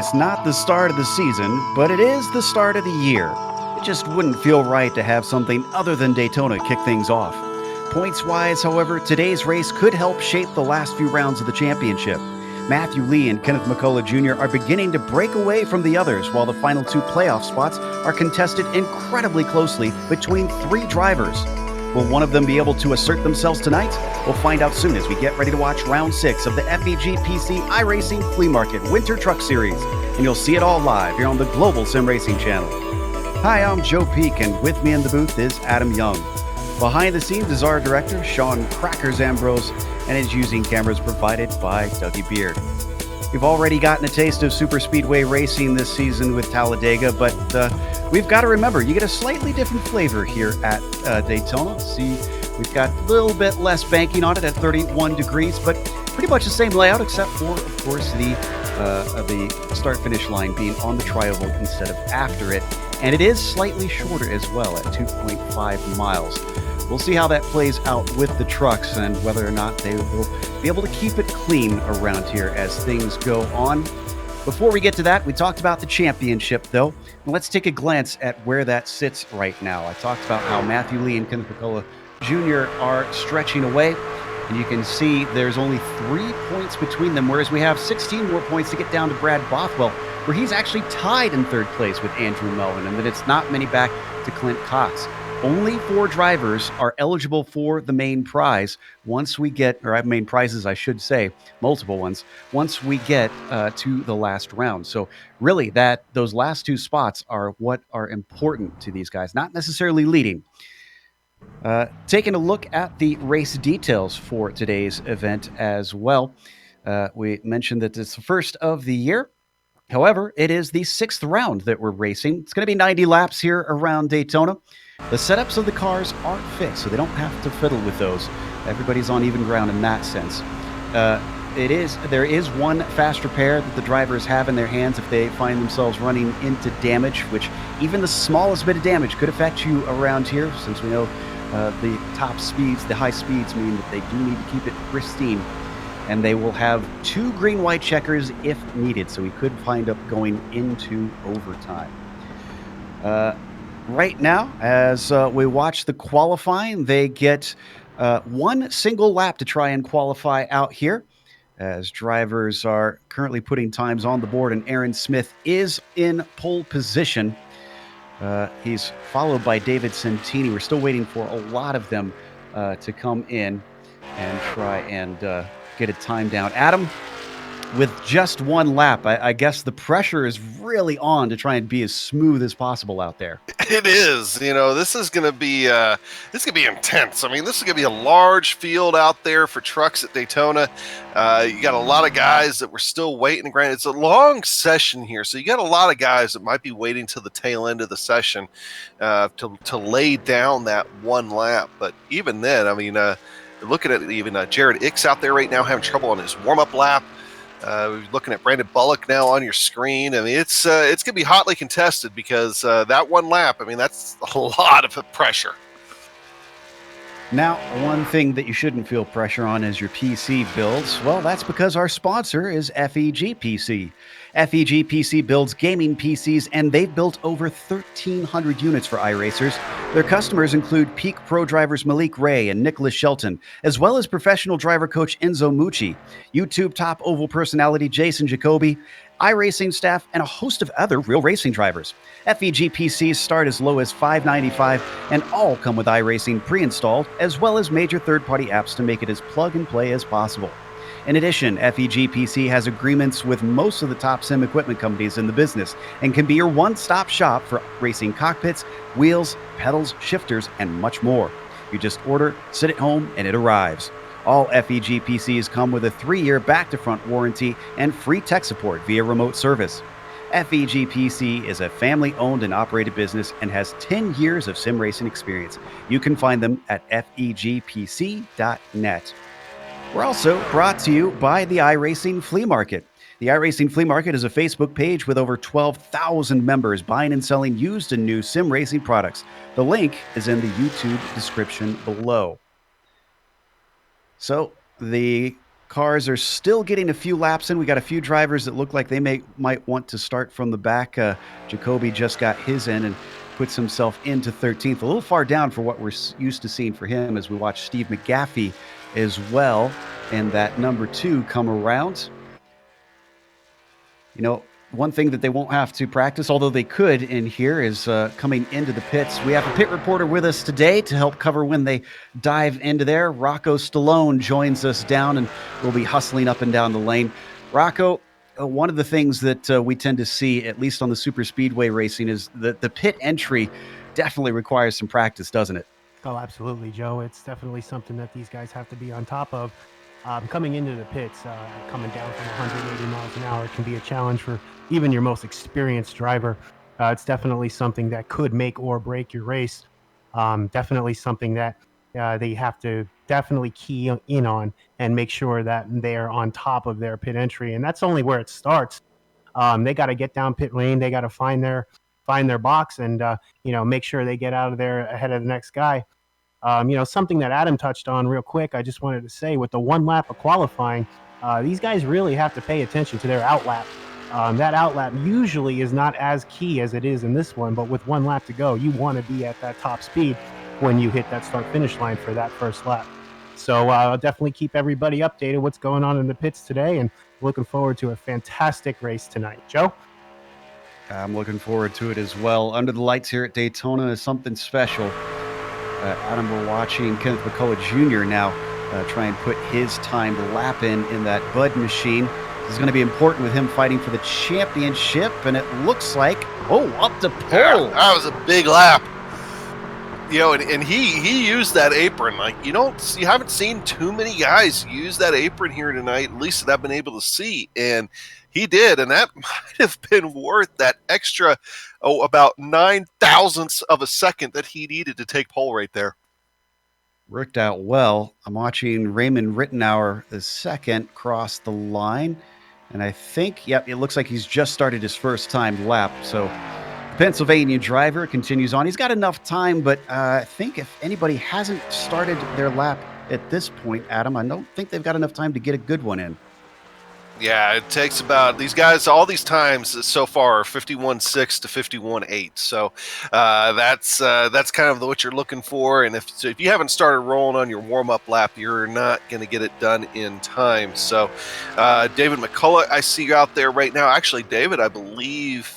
It's not the start of the season, but it is the start of the year. It just wouldn't feel right to have something other than Daytona kick things off. Points-wise, however, today's race could help shape the last few rounds of the championship. Matthew Lee and Kenneth McCullough Jr. are beginning to break away from the others, while the final two playoff spots are contested incredibly closely between three drivers. Will one of them be able to assert themselves tonight? We'll find out soon as we get ready to watch round 6 of the FEG PC iRacing Flea Market Winter Truck Series. And you'll see it all live here on the Global SimRacing channel. Hi, I'm Joe Peak, and with me in the booth is Adam Young. Behind the scenes is our director, Sean Crackers Ambrose, and is using cameras provided by Dougie Beard. We've already gotten a taste of super speedway racing this season with Talladega, but we've got to remember, you get a slightly different flavor here at Daytona. See, we've got a little bit less banking on it at 31 degrees, but pretty much the same layout, except for, of course, the start-finish line being on the tri-oval instead of after it. And it is slightly shorter as well at 2.5 miles. We'll see how that plays out with the trucks and whether or not they will be able to keep it clean around here as things go on. Before we get to that, we talked about the championship, though. And let's take a glance at where that sits right now. I talked about how Matthew Lee and Kenneth McCullough Jr. are stretching away. And you can see there's only 3 points between them, whereas we have 16 more points to get down to Brad Bothwell, where he's actually tied in third place with Andrew Melvin, and that it's not many back to Clint Cox. Only 4 drivers are eligible for the main prize once we get, or main prizes, I should say, multiple ones, once we get to the last round. So really, those last 2 spots are what are important to these guys, not necessarily leading. Taking a look at the race details for today's event as well. We mentioned that it's the first of the year. However, it is the 6th round that we're racing. It's going to be 90 laps here around Daytona. The setups of the cars aren't fixed, so they don't have to fiddle with those. Everybody's on even ground in that sense. There is one fast repair that the drivers have in their hands if they find themselves running into damage, which even the smallest bit of damage could affect you around here, since we know the top speeds, the high speeds mean that they do need to keep it pristine. And they will have 2 green-white checkers if needed, so we could wind up going into overtime. Right now, as we watch the qualifying, they get 1 single lap to try and qualify out here, as drivers are currently putting times on the board, and Aaron Smith is in pole position. He's followed by David Santini. We're still waiting for a lot of them to come in and try and get a time down. Adam, with just 1 lap, I guess the pressure is really on to try and be as smooth as possible out there. It is. This is going to be intense. I mean, this is going to be a large field out there for trucks at Daytona. You got a lot of guys that were still waiting. Granted, it's a long session here, so you got a lot of guys that might be waiting till the tail end of the session to lay down that 1 lap. But even then, I mean, looking at even Jared Ix out there right now having trouble on his warm-up lap. We're looking at Brandon Bullock now on your screen. I mean, it's going to be hotly contested because that 1 lap, I mean, that's a lot of pressure. Now, one thing that you shouldn't feel pressure on is your PC builds. Well, that's because our sponsor is FEG PC. FEG PC builds gaming PCs, and they've built over 1,300 units for iRacers. Their customers include peak pro drivers Malik and Nicholas Shelton, as well as professional driver coach Enzo Mucci, YouTube top Oval Personality Jason Jacoby, iRacing staff, and a host of other real racing drivers. FEG PCs start as low as $595 and all come with iRacing pre-installed, as well as major third-party apps to make it as plug-and-play as possible. In addition, FEG PC has agreements with most of the top sim equipment companies in the business and can be your one-stop shop for racing cockpits, wheels, pedals, shifters, and much more. You just order, sit at home, and it arrives. All FEG PCs come with a 3-year back-to-front warranty and free tech support via remote service. FEG PC is a family-owned and operated business and has 10 years of sim racing experience. You can find them at fegpc.net. We're also brought to you by the iRacing Flea Market. The iRacing Flea Market is a Facebook page with over 12,000 members buying and selling used and new sim racing products. The link is in the YouTube description below. So the cars are still getting a few laps in. We got a few drivers that look like they might want to start from the back. Jacoby just got his in and puts himself into 13th, a little far down for what we're used to seeing for him as we watch Steve McGaffey as well, and that number 2 come around. You know, one thing that they won't have to practice, although they could in here, is coming into the pits. We have a pit reporter with us today to help cover when they dive into there. Rocco Stallone joins us down and will be hustling up and down the lane. Rocco, one of the things that we tend to see, at least on the super speedway racing, is that the pit entry definitely requires some practice, doesn't it? Oh, absolutely, Joe. It's definitely something that these guys have to be on top of. Coming into the pits, coming down from 180 miles an hour can be a challenge for even your most experienced driver. It's definitely something that could make or break your race. Definitely something that they have to definitely key in on and make sure that they're on top of their pit entry. And that's only where it starts. They got to get down pit lane. They got to find their box and make sure they get out of there ahead of the next guy. Something that Adam touched on real quick, I just wanted to say, with the 1 lap of qualifying, these guys really have to pay attention to their outlap. That outlap usually is not as key as it is in this one, but with 1 lap to go, you want to be at that top speed when you hit that start-finish line for that first lap. So I'll definitely keep everybody updated what's going on in the pits today, and looking forward to a fantastic race tonight. Joe? I'm looking forward to it as well. Under the lights here at Daytona is something special. Adam, we're watching Kenneth McCullough Jr. now try and put his time lap in that Bud machine. This is going to be important with him fighting for the championship, and it looks like, up to pole. Yeah, that was a big lap. And he used that apron. Like, you haven't seen too many guys use that apron here tonight, at least that I've been able to see. And he did, and that might have been worth that extra, about 9 thousandths of a second that he needed to take pole right there. Worked out well. I'm watching Raymond Rittenauer the second cross the line, and I think, it looks like he's just started his first time lap. So the Pennsylvania driver continues on. He's got enough time, but I think if anybody hasn't started their lap at this point, Adam, I don't think they've got enough time to get a good one in. Yeah, it takes about, these guys, all these times so far are 51.6 to 51.8. So that's kind of what you're looking for. And if you haven't started rolling on your warm-up lap, you're not going to get it done in time. So David McCullough, I see you out there right now. Actually, David, I believe,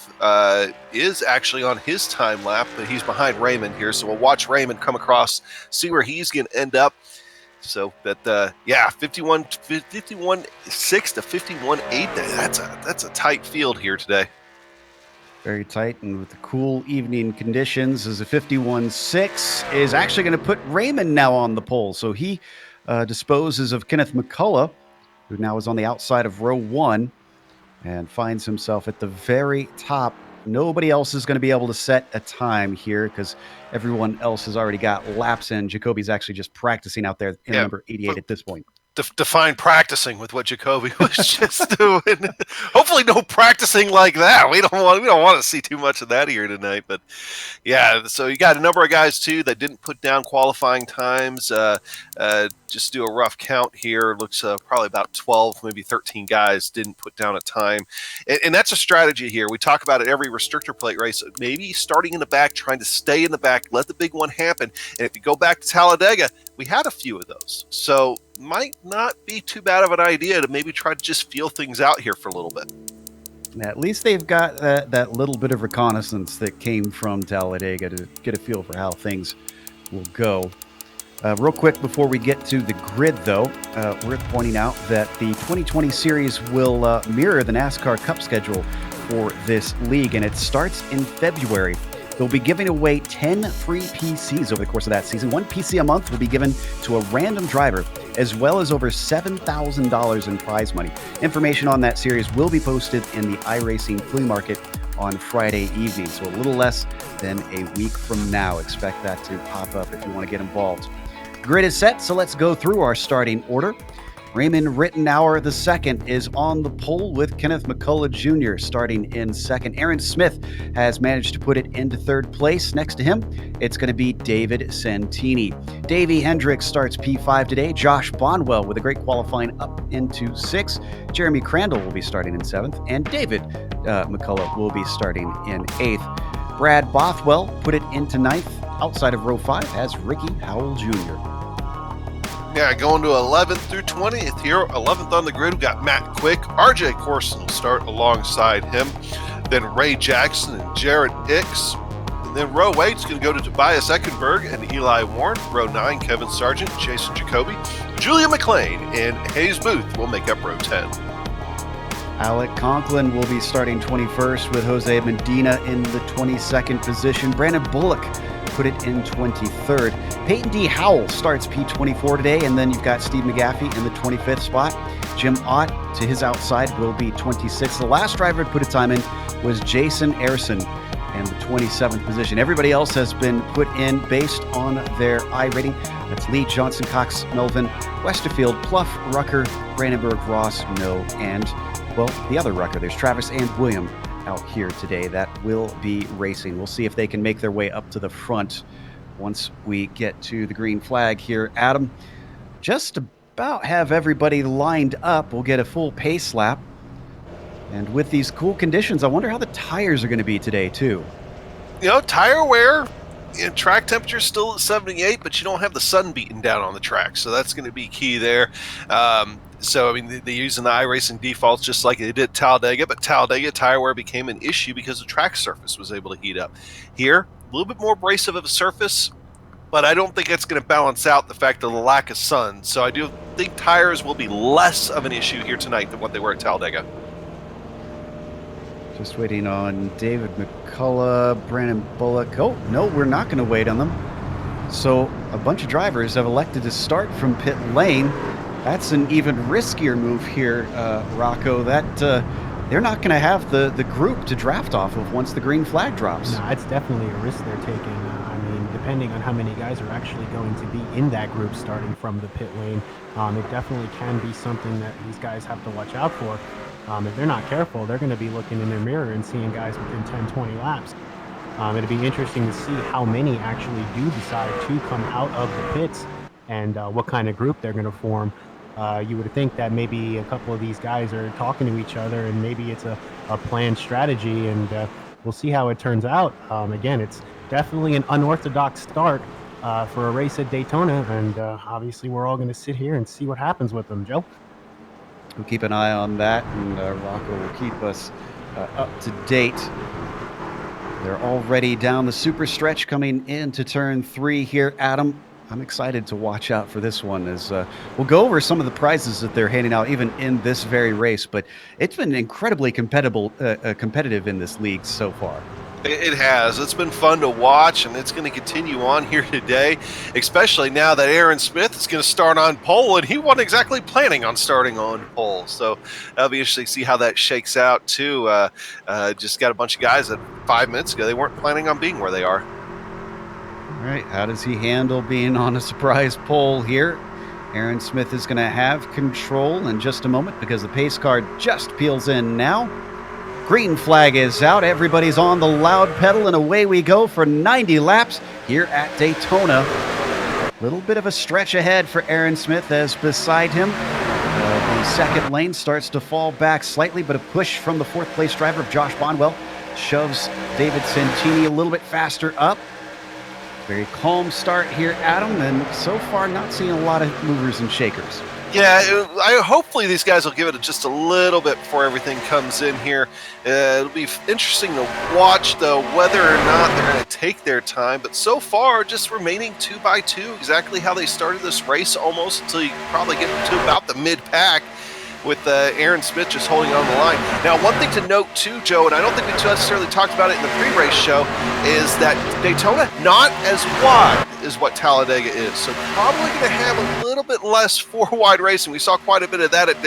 is actually on his time lap, but he's behind Raymond here. So we'll watch Raymond come across, see where he's going to end up. So, but 51.6 to 51.8. That's a tight field here today. Very tight, and with the cool evening conditions, as a 51.6 is actually going to put Raymond now on the pole. So he disposes of Kenneth McCullough, who now is on the outside of row 1 and finds himself at the very top. Nobody else is going to be able to set a time here because everyone else has already got laps in. Jacoby's actually just practicing out there in number 88 at this point. Define practicing with what Jacoby was just doing. Hopefully no practicing like that. We don't want to see too much of that here tonight. But yeah, so you got a number of guys too that didn't put down qualifying times. Just do a rough count here. Looks probably about 12, maybe 13 guys didn't put down a time. And that's a strategy here. We talk about it every restrictor plate race. Maybe starting in the back, trying to stay in the back, let the big one happen. And if you go back to Talladega, we had a few of those. So might not be too bad of an idea to maybe try to just feel things out here for a little bit. At least they've got that little bit of reconnaissance that came from Talladega to get a feel for how things will go. Real quick before we get to the grid, though, worth pointing out that the 2020 series will mirror the NASCAR Cup schedule for this league, and it starts in February. They'll be giving away 10 free PCs over the course of that season. 1 PC a month will be given to a random driver, as well as over $7,000 in prize money. Information on that series will be posted in the iRacing Flea Market on Friday evening, so a little less than a week from now. Expect that to pop up if you want to get involved. Grid is set, so let's go through our starting order. Raymond Rittenauer II is on the pole with Kenneth McCullough Jr. starting in second. Aaron Smith has managed to put it into third place. Next to him, it's going to be David Santini. Davey Hendricks starts P5 today. Josh Bonwell with a great qualifying up into sixth. Jeremy Crandall will be starting in seventh. And David McCullough will be starting in eighth. Brad Bothwell put it into ninth. Outside of row 5 has Ricky Howell Jr. Yeah, going to 11th through 20th here. 11th on the grid, we've got Matt Quick. RJ Corson will start alongside him. Then Ray Jackson and Jared Hicks. And then row 8 is going to go to Tobias Eckenberg and Eli Warren. Row 9, Kevin Sargent, Jason Jacoby. Julia McLean and Hayes Booth will make up row 10. Alec Conklin will be starting 21st with Jose Medina in the 22nd position. Brandon Bullock put it in 23rd. Peyton D. Howell starts P24 today, and then you've got Steve McGaffey in the 25th spot. Jim Ott to his outside will be 26th. The last driver to put a time in was Jason Ayerson in the 27th position. Everybody else has been put in based on their I rating. That's Lee, Johnson, Cox, Melvin, Westerfield, Pluff, Rucker, Brandenburg, Ross, Mill, and, well, the other Rucker. There's Travis and William out here today that will be racing. We'll see if they can make their way up to the front once we get to the green flag here. Adam, just about have everybody lined up. We'll get a full pace lap. And with these cool conditions, I wonder how the tires are going to be today too. You know, tire wear, track temperature still at 78, but you don't have the sun beating down on the track. So that's going to be key there. So, I mean, they're using the iRacing defaults just like they did Talladega, but Talladega tire wear became an issue because the track surface was able to heat up. Here, a little bit more abrasive of a surface, but I don't think it's going to balance out the fact of the lack of sun. So I do think tires will be less of an issue here tonight than what they were at Talladega. Just waiting on David McCullough, Brandon Bullock. Oh, no, we're not going to wait on them. So a bunch of drivers have elected to start from pit lane. That's an even riskier move here, Rocco. That they're not going to have the group to draft off of once the green flag drops. No, it's definitely a risk they're taking. I mean, depending on how many guys are actually going to be in that group starting from the pit lane, it definitely can be something that these guys have to watch out for. If they're not careful, they're going to be looking in their mirror and seeing guys within 10, 20 laps. It'll be interesting to see how many actually do decide to come out of the pits and what kind of group they're going to form. You would think that maybe a couple of these guys are talking to each other and maybe it's a planned strategy, and we'll see how it turns out. Again, it's definitely an unorthodox start for a race at Daytona, and obviously we're all going to sit here and see what happens with them. Joe? We'll keep an eye on that, and Rocco will keep us up to date. They're already down the super stretch coming into turn 3 here. Adam, I'm excited to watch out for this one as we'll go over some of the prizes that they're handing out even in this very race, but it's been incredibly competitive in this league so far. It has. It's been fun to watch, and it's going to continue on here today, especially now that Aaron Smith is going to start on pole, and he wasn't exactly planning on starting on pole. So that'll be interesting to see how that shakes out, too. Just got a bunch of guys that 5 minutes ago, they weren't planning on being where they are. All right, how does he handle being on a surprise pole here? Aaron Smith is going to have control in just a moment because the pace car just peels in now. Green flag is out. Everybody's on the loud pedal, and away we go for 90 laps here at Daytona. A little bit of a stretch ahead for Aaron Smith as beside him, the second lane starts to fall back slightly, but a push from the fourth place driver of Josh Bonwell shoves David Santini a little bit faster up. Very calm start here, Adam, and so far not seeing a lot of movers and shakers. Yeah, hopefully these guys will give it just a little bit before everything comes in here. It'll be interesting to watch, though, whether or not they're going to take their time. But so far, just remaining 2 by 2, exactly how they started this race almost until you probably get to about the mid-pack with Aaron Smith just holding on the line. Now, one thing to note, too, Joe, and I don't think we necessarily talked about it in the pre-race show, is that Daytona not as wide as what Talladega is. So probably going to have a little bit less four-wide racing. We saw quite a bit of that at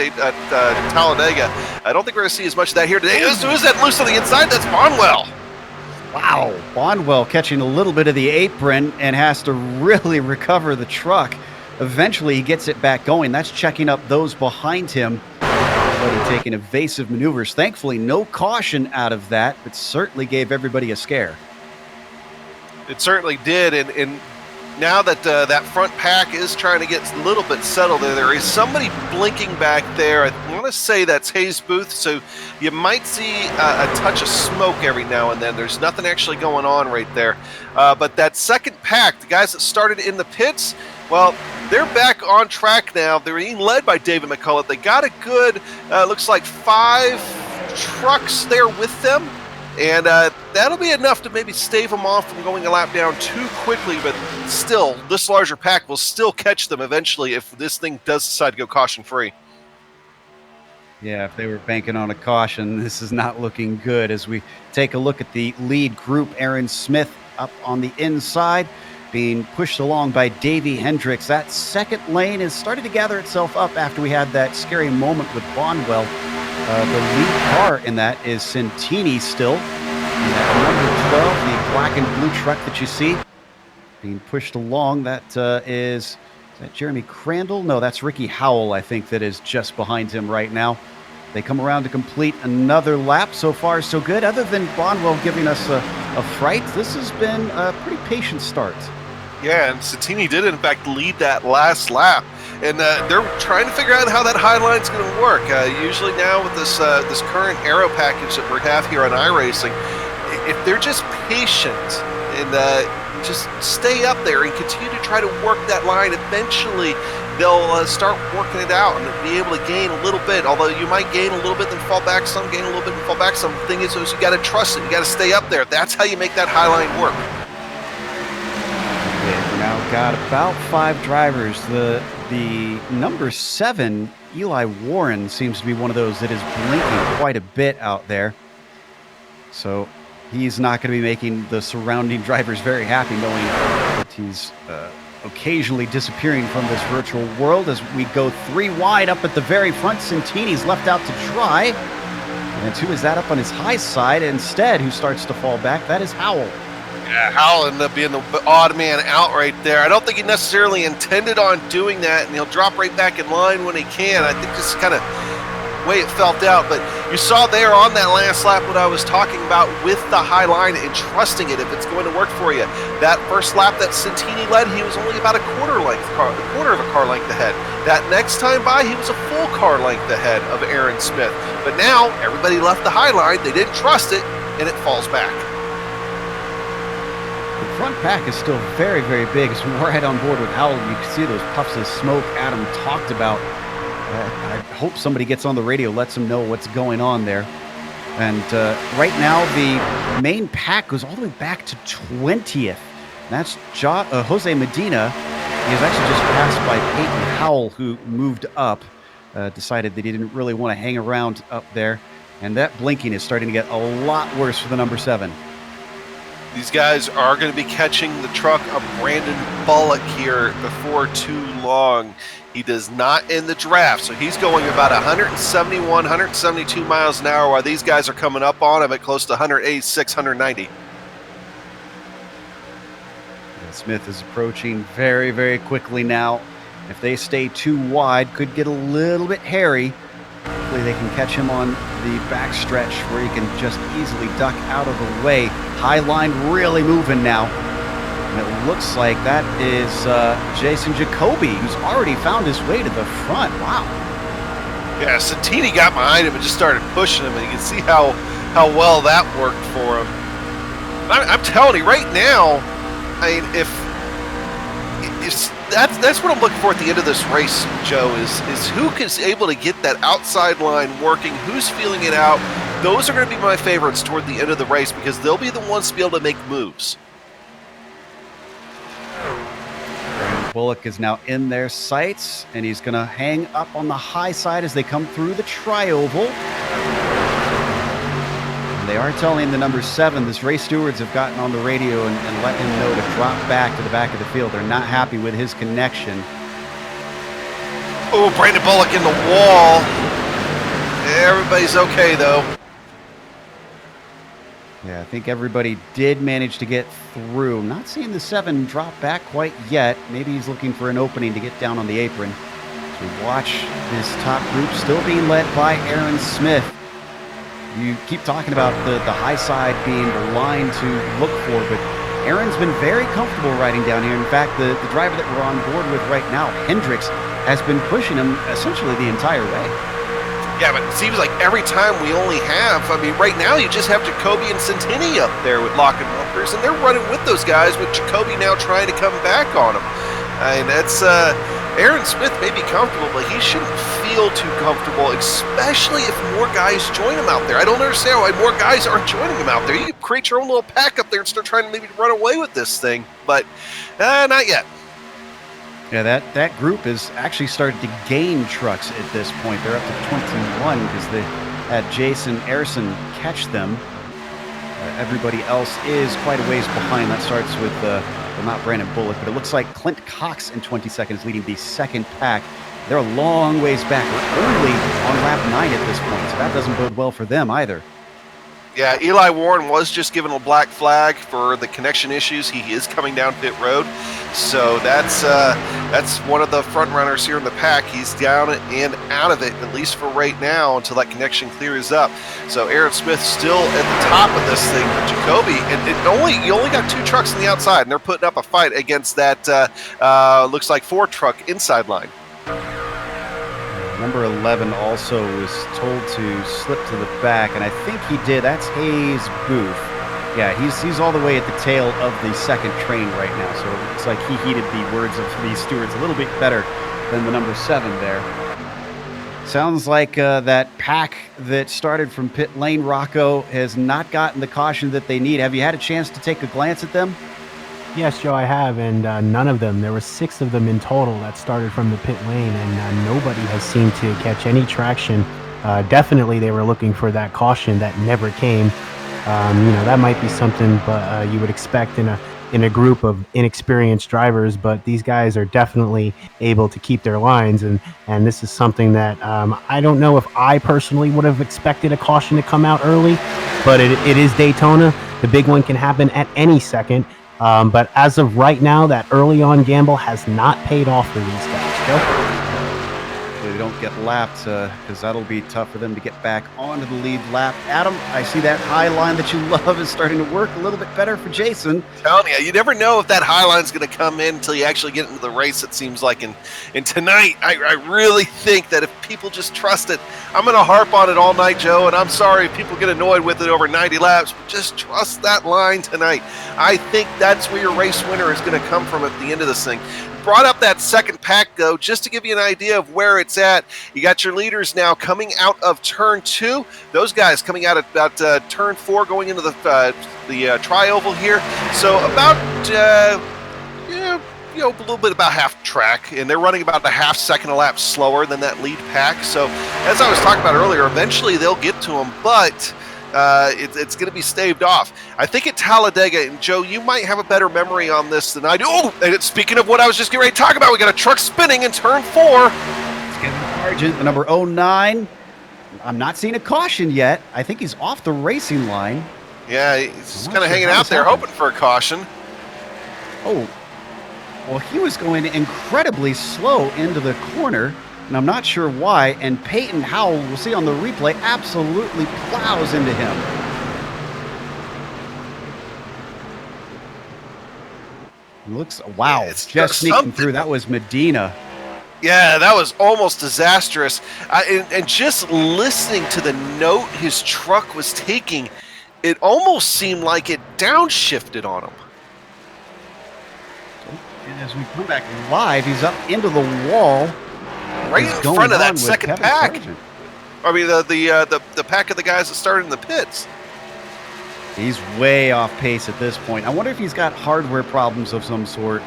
Talladega. I don't think we're going to see as much of that here today. Who's that loose on the inside? That's Bonwell. Wow. Bonwell catching a little bit of the apron and has to really recover the truck. Eventually, he gets it back going. That's checking up those behind him. Everybody taking evasive maneuvers. Thankfully, no caution out of that, but certainly gave everybody a scare. It certainly did, and now that that front pack is trying to get a little bit settled, there is somebody blinking back there. I want to say that's Hayes Booth, so you might see a touch of smoke every now and then. There's nothing actually going on right there. But that second pack, the guys that started in the pits, well, they're back on track now. They're being led by David McCullough. They got a good, looks like 5 trucks there with them. And that'll be enough to maybe stave them off from going a lap down too quickly, but still, this larger pack will still catch them eventually if this thing does decide to go caution-free. Yeah, if they were banking on a caution, this is not looking good. As we take a look at the lead group, Aaron Smith up on the inside, being pushed along by Davey Hendricks. That second lane is starting to gather itself up after we had that scary moment with Bonwell. The lead car in that is Centini still. And that number 12, the black and blue truck that you see being pushed along, that is that Jeremy Crandall? No, that's Ricky Howell, I think, that is just behind him right now. They come around to complete another lap. So far, so good. Other than Bonwell giving us a fright, this has been a pretty patient start. Yeah, and Centini did, in fact, lead that last lap. And they're trying to figure out how that high line's going to work. Usually now with this this current aero package that we have here on iRacing, if they're just patient and just stay up there and continue to try to work that line, eventually they'll start working it out and be able to gain a little bit. Although you might gain a little bit, then fall back some, gain a little bit, and fall back some. The thing is you got to trust it. You got to stay up there. That's how you make that high line work. We've now got about 5 drivers. The number 7, Eli Warren, seems to be one of those that is blinking quite a bit out there. So he's not going to be making the surrounding drivers very happy, knowing that he's occasionally disappearing from this virtual world. As we go 3 wide up at the very front, Centini's left out to dry. And who is that up on his high side instead, who starts to fall back? That is Howell. Yeah, Howell ended up being the odd man out right there. I don't think he necessarily intended on doing that, and he'll drop right back in line when he can. I think this is kind of the way it felt out. But you saw there on that last lap what I was talking about with the high line and trusting it if it's going to work for you. That first lap that Centini led, he was only about a quarter of a car length ahead. That next time by, he was a full car length ahead of Aaron Smith. But now everybody left the high line. They didn't trust it, and it falls back. The front pack is still very, very big. So we're right on board with Howell. You can see those puffs of smoke Adam talked about. I hope somebody gets on the radio, lets them know what's going on there. And right now, the main pack goes all the way back to 20th. That's Jose Medina. He was actually just passed by Peyton Howell, who moved up, decided that he didn't really want to hang around up there. And that blinking is starting to get a lot worse for the number 7. These guys are going to be catching the truck of Brandon Bullock here before too long. He does not end the draft, so he's going about 171, 172 miles an hour while these guys are coming up on him at close to 186, 190. And Smith is approaching very, very quickly now. If they stay too wide, could get a little bit hairy. Hopefully they can catch him on the back stretch where he can just easily duck out of the way. High line really moving now. And it looks like that is Jason Jacoby, who's already found his way to the front. Wow. Yeah, Centini got behind him and just started pushing him, and you can see how well that worked for him. I'm telling you, right now, I mean, if that's what I'm looking for at the end of this race, Joe, is who is able to get that outside line working, who's feeling it out. Those are going to be my favorites toward the end of the race because they'll be the ones to be able to make moves. Bullock is now in their sights, and he's going to hang up on the high side as they come through the tri-oval. And they are telling the number 7, this race stewards have gotten on the radio and let him know to drop back to the back of the field. They're not happy with his connection. Oh, Brandon Bullock in the wall. Everybody's okay, though. Yeah, I think everybody did manage to get through. Not seeing the 7 drop back quite yet. Maybe he's looking for an opening to get down on the apron. So we watch this top group still being led by Aaron Smith. You keep talking about the high side being the line to look for, but Aaron's been very comfortable riding down here. In fact, the driver that we're on board with right now, Hendricks, has been pushing him essentially the entire way. Yeah, but it seems like every time we only have, I mean, right now you just have Jacoby and Santini up there with lock and bumpers, and they're running with those guys, with Jacoby now trying to come back on them. I mean, that's, Aaron Smith may be comfortable, but he shouldn't feel too comfortable, especially if more guys join him out there. I don't understand why more guys aren't joining him out there. You can create your own little pack up there and start trying to maybe run away with this thing, but not yet. Yeah, that group has actually started to gain trucks at this point. They're up to 21 because they had Jason Erson catch them. Everybody else is quite a ways behind. That starts with, well, not Brandon Bullock, but it looks like Clint Cox in 22nd is leading the second pack. They're a long ways back. We're only on lap 9 at this point, so that doesn't bode well for them either. Yeah, Eli Warren was just given a black flag for the connection issues. He is coming down pit road, so that's one of the front runners here in the pack. He's down and out of it, at least for right now, until that connection clears up. So Aaron Smith still at the top of this thing, but Jacoby, and you only got 2 trucks on the outside, and they're putting up a fight against that looks like 4 truck inside line. Number 11 also was told to slip to the back, and I think he did. That's Hayes Booth. Yeah, he's all the way at the tail of the second train right now, so it looks like he heeded the words of the stewards a little bit better than the number 7 there. Sounds like that pack that started from pit lane, Rocco, has not gotten the caution that they need. Have you had a chance to take a glance at them? Yes, Joe, I have, and none of them. There were 6 of them in total that started from the pit lane, and nobody has seemed to catch any traction. Definitely, they were looking for that caution that never came. That might be something, but you would expect in a group of inexperienced drivers. But these guys are definitely able to keep their lines, and this is something that I don't know if I personally would have expected a caution to come out early, but it is Daytona. The big one can happen at any second. But as of right now, that early on gamble has not paid off for these guys. Joe? They don't get lapped because that'll be tough for them to get back onto the lead lap. Adam, I see that high line that you love is starting to work a little bit better for Jason. I'm telling you, you never know if that high line's going to come in until you actually get into the race, it seems like. And tonight, I really think that if people just trust it, I'm going to harp on it all night, Joe, and I'm sorry if people get annoyed with it over 90 laps, but just trust that line tonight. I think that's where your race winner is going to come from at the end of this thing. Brought up that second pack, though, just to give you an idea of where it's at. You got your leaders now coming out of turn 2. Those guys coming out at about turn 4, going into the tri-oval here. So about, a little bit about half track, and they're running about a half second a lap slower than that lead pack. So as I was talking about earlier, eventually they'll get to them, but it's going to be staved off. I think at Talladega, and Joe, you might have a better memory on this than I do. Oh, and speaking of what I was just getting ready to talk about, we got a truck spinning in turn 4. Sargent, the number 09. I'm not seeing a caution yet. I think he's off the racing line. Yeah, he's kind of hanging out there, hoping for a caution. Oh, well, he was going incredibly slow into the corner, and I'm not sure why. And Peyton Howell, we'll see on the replay, absolutely plows into him. Looks, wow, yeah, just sneaking through. That was Medina. Yeah, that was almost disastrous. And just listening to the note his truck was taking, it almost seemed like it downshifted on him. And as we come back live, he's up into the wall. Right in front of that second pack. Sargent. I mean, the pack of the guys that started in the pits. He's way off pace at this point. I wonder if he's got hardware problems of some sort.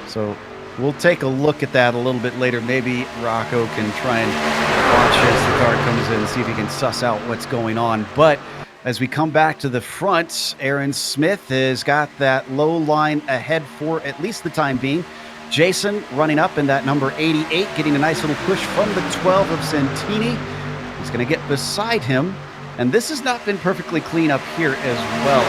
So we'll take a look at that a little bit later. Maybe Rocco can try and watch as the car comes in and see if he can suss out what's going on. But as we come back to the front, Aaron Smith has got that low line ahead for at least the time being. Jason running up in that number 88, getting a nice little push from the 12 of Santini. He's going to get beside him. And this has not been perfectly clean up here as well,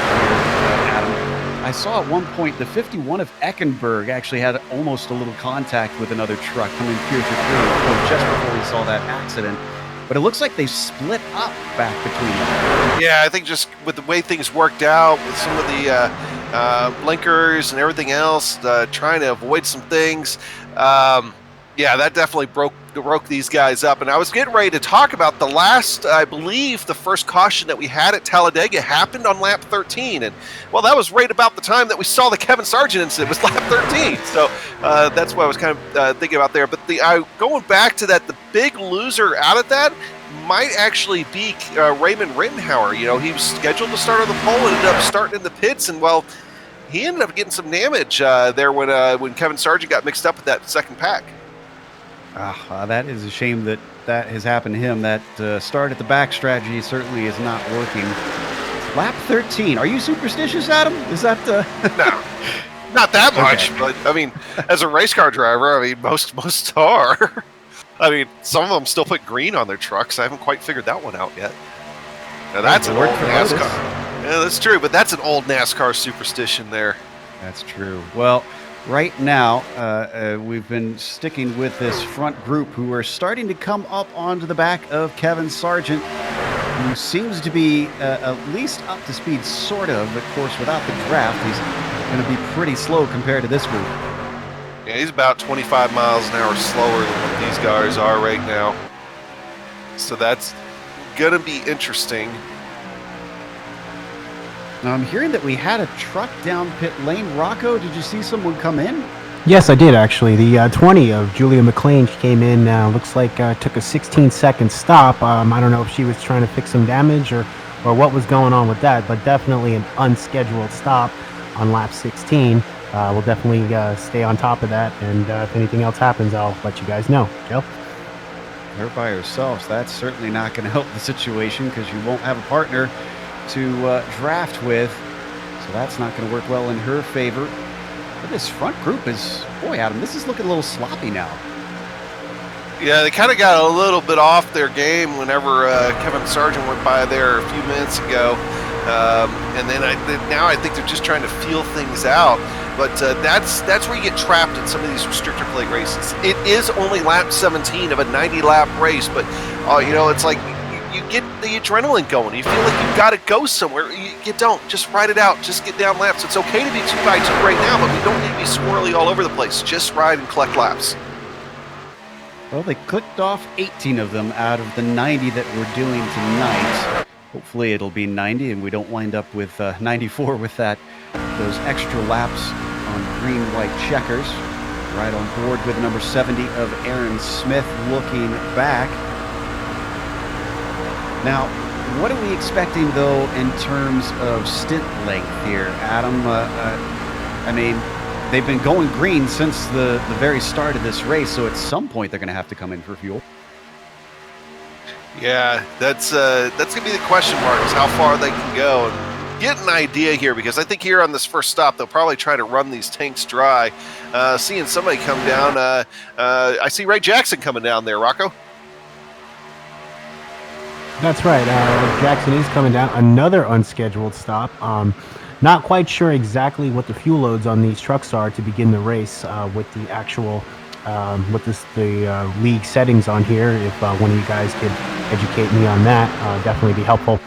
Adam. I saw at one point the 51 of Eckenberg actually had almost a little contact with another truck coming through just before we saw that accident. But it looks like they split up back between them. Yeah, I think just with the way things worked out, with some of the blinkers and everything else, trying to avoid some things, yeah, that definitely broke these guys up. And I was getting ready to talk about the last, I believe, the first caution that we had at Talladega happened on lap 13. And, well, that was right about the time that we saw the Kevin Sargent incident. It was lap 13. So that's what I was kind of thinking about there. But going back to that, the big loser out of that might actually be Raymond Rittenhauer. You know, he was scheduled to start on the pole, ended up starting in the pits, and, well, he ended up getting some damage there when Kevin Sargent got mixed up with that second pack. That is a shame that has happened to him. That start at the back strategy certainly is not working. Lap 13. Are you superstitious, Adam? Is that... No, not that much. Okay. But, I mean, as a race car driver, I mean, most are. I mean, some of them still put green on their trucks. I haven't quite figured that one out yet. Now, that's an old NASCAR. Yeah, that's true, but that's an old NASCAR superstition there. That's true. Well... Right now, we've been sticking with this front group who are starting to come up onto the back of Kevin Sargent, who seems to be at least up to speed, sort of. Of course, without the draft, he's going to be pretty slow compared to this group. Yeah, he's about 25 miles an hour slower than what these guys are right now. So that's going to be interesting. Now, I'm hearing that we had a truck down pit lane. Rocco, did you see someone come in? Yes, I did, actually. The 20 of Julia McLean came in. Looks like took a 16-second stop. I don't know if she was trying to fix some damage or what was going on with that, but definitely an unscheduled stop on lap 16. We'll definitely stay on top of that, and if anything else happens, I'll let you guys know. Joe? Her by herself, so that's certainly not going to help the situation because you won't have a partner to draft with, so that's not going to work well in her favor. But this front group is, boy, Adam, this is looking a little sloppy now. Yeah, they kind of got a little bit off their game whenever Kevin Sargent went by there a few minutes ago, and then now I think they're just trying to feel things out. But that's where you get trapped in some of these restrictor plate races. It is only lap 17 of a 90-lap race, but you know, it's like you get the adrenaline going. You feel like you've got to go somewhere. You don't. Just ride it out. Just get down laps. It's okay to be 2x2 right now, but we don't need to be squirrely all over the place. Just ride and collect laps. Well, they clicked off 18 of them out of the 90 that we're doing tonight. Hopefully it'll be 90 and we don't wind up with 94 with those extra laps on green-white checkers. Right on board with number 70 of Aaron Smith looking back. Now, what are we expecting, though, in terms of stint length here, Adam? I mean, they've been going green since the very start of this race, so at some point they're going to have to come in for fuel. Yeah, that's going to be the question mark, is how far they can go. And get an idea here, because I think here on this first stop, they'll probably try to run these tanks dry. Seeing somebody come down, I see Ray Jackson coming down there, Rocco. That's right. Jackson is coming down. Another unscheduled stop. Not quite sure exactly what the fuel loads on these trucks are to begin the race with the actual the league settings on here. If one of you guys could educate me on that, definitely be helpful.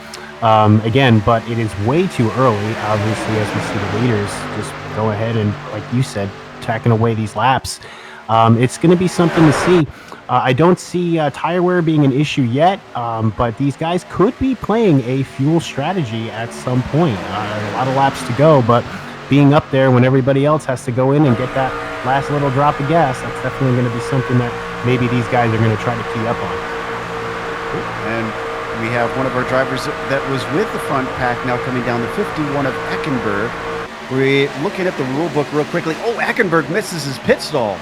Again, but it is way too early. Obviously, as we see the leaders just go ahead and, like you said, tacking away these laps. It's going to be something to see. I don't see tire wear being an issue yet, but these guys could be playing a fuel strategy at some point. A lot of laps to go, but being up there when everybody else has to go in and get that last little drop of gas, that's definitely going to be something that maybe these guys are going to try to key up on. And we have one of our drivers that was with the front pack now coming down, the 51 of Eckenberg. We're looking at the rule book real quickly. Oh, Eckenberg misses his pit stall.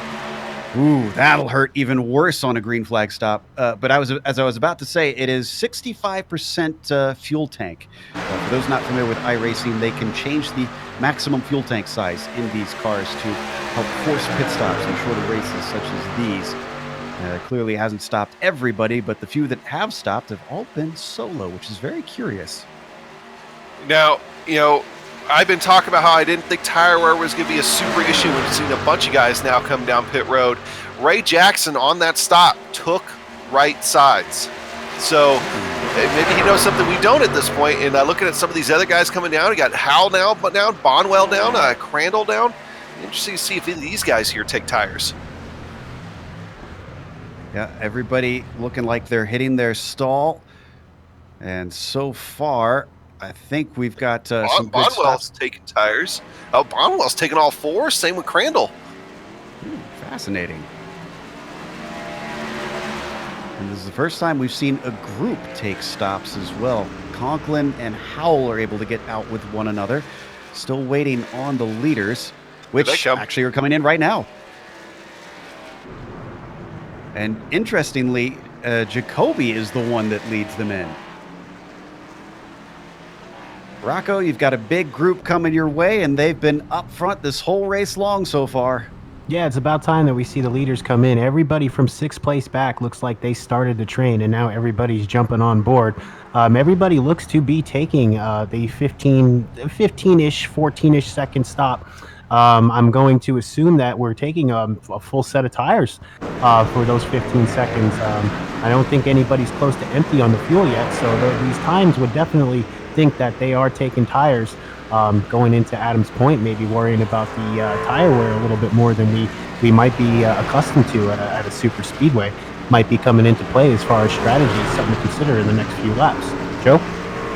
Ooh, that'll hurt even worse on a green flag stop. But as I was about to say, it is 65% fuel tank. For those not familiar with iRacing, they can change the maximum fuel tank size in these cars to help force pit stops in shorter races such as these. Clearly hasn't stopped everybody, but the few that have stopped have all been solo, which is very curious. Now, I've been talking about how I didn't think tire wear was going to be a super issue when you've seen a bunch of guys now come down pit road. Ray Jackson on that stop took right sides. So maybe he knows something we don't at this point. And looking at some of these other guys coming down, we got Howell now down, Bonwell down, Crandall down. Interesting to see if any of these guys here take tires. Yeah, everybody looking like they're hitting their stall. And so far, I think we've got some good Bonwell's stops. taking tires. Oh, Bonwell's taking all four. Same with Crandall. Fascinating. And this is the first time we've seen a group take stops as well. Conklin and Howell are able to get out with one another. Still waiting on the leaders, which actually are coming in right now. And interestingly, Jacoby is the one that leads them in. Rocco, you've got a big group coming your way, and they've been up front this whole race long so far. Yeah, it's about time that we see the leaders come in. Everybody from 6th place back looks like they started the train, and now everybody's jumping on board. Everybody looks to be taking the 15-ish, 14-ish second stop. I'm going to assume that we're taking a full set of tires for those 15 seconds. I don't think anybody's close to empty on the fuel yet, so these times would definitely think that they are taking tires. Going into Adam's point, maybe worrying about the tire wear a little bit more than we might be accustomed to at a super speedway. Might be coming into play as far as strategy, something to consider in the next few laps. Joe?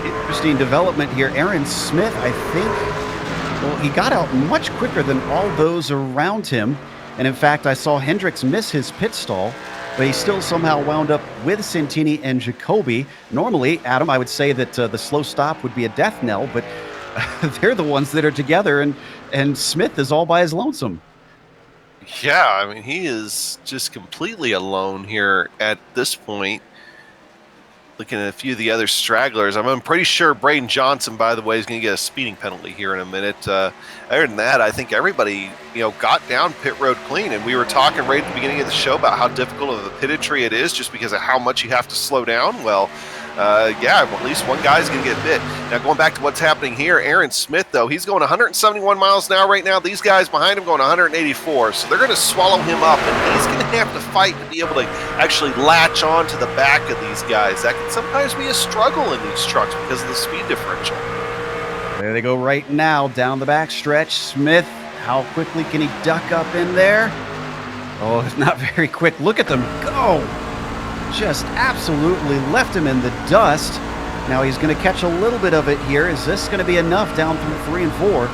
Interesting development here. Aaron Smith, I think, well, he got out much quicker than all those around him. And in fact, I saw Hendricks miss his pit stall, but he still somehow wound up with Santini and Jacoby. Normally, Adam, I would say that the slow stop would be a death knell, but they're the ones that are together, and Smith is all by his lonesome. Yeah, I mean, he is just completely alone here at this point. Looking at a few of the other stragglers, I'm pretty sure Braden Johnson, by the way, is going to get a speeding penalty here in a minute. Other than that, I think everybody, got down pit road clean. And we were talking right at the beginning of the show about how difficult of a pit entry it is just because of how much you have to slow down. Well, at least one guy's going to get bit. Now, going back to what's happening here, Aaron Smith, though, he's going 171 miles an hour right now. These guys behind him going 184. So they're going to swallow him up, and he's going to have to fight to be able to actually latch on to the back of these guys. That can sometimes be a struggle in these trucks because of the speed differential. There they go right now down the back stretch. Smith, how quickly can he duck up in there? Oh, it's not very quick. Look at them go. Just absolutely left him in the dust. Now he's going to catch a little bit of it here. Is this going to be enough down through 3 and 4?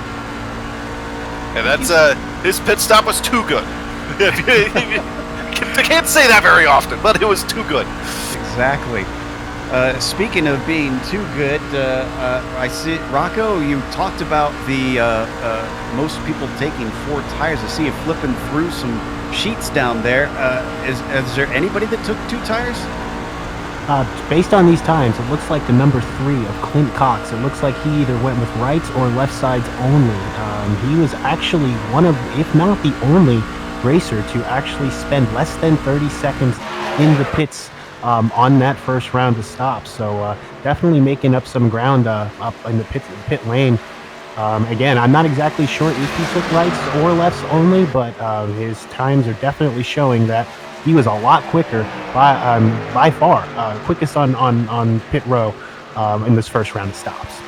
And that's his pit stop was too good. I can't say that very often, but it was too good. Exactly. Speaking of being too good, I see, Rocco, you talked about the most people taking 4 tires. I see you flipping through some sheets down there. Is there anybody that took 2 tires? Based on these times, it looks like the number 3 of Clint Cox. It looks like he either went with rights or left sides only. He was actually one of, if not the only, racer to actually spend less than 30 seconds in the pits on that first round of stops. So definitely making up some ground up in the pit lane. Again, I'm not exactly sure if he took rights or lefts only, but his times are definitely showing that he was a lot quicker by far, quickest on pit row in this first round of stops.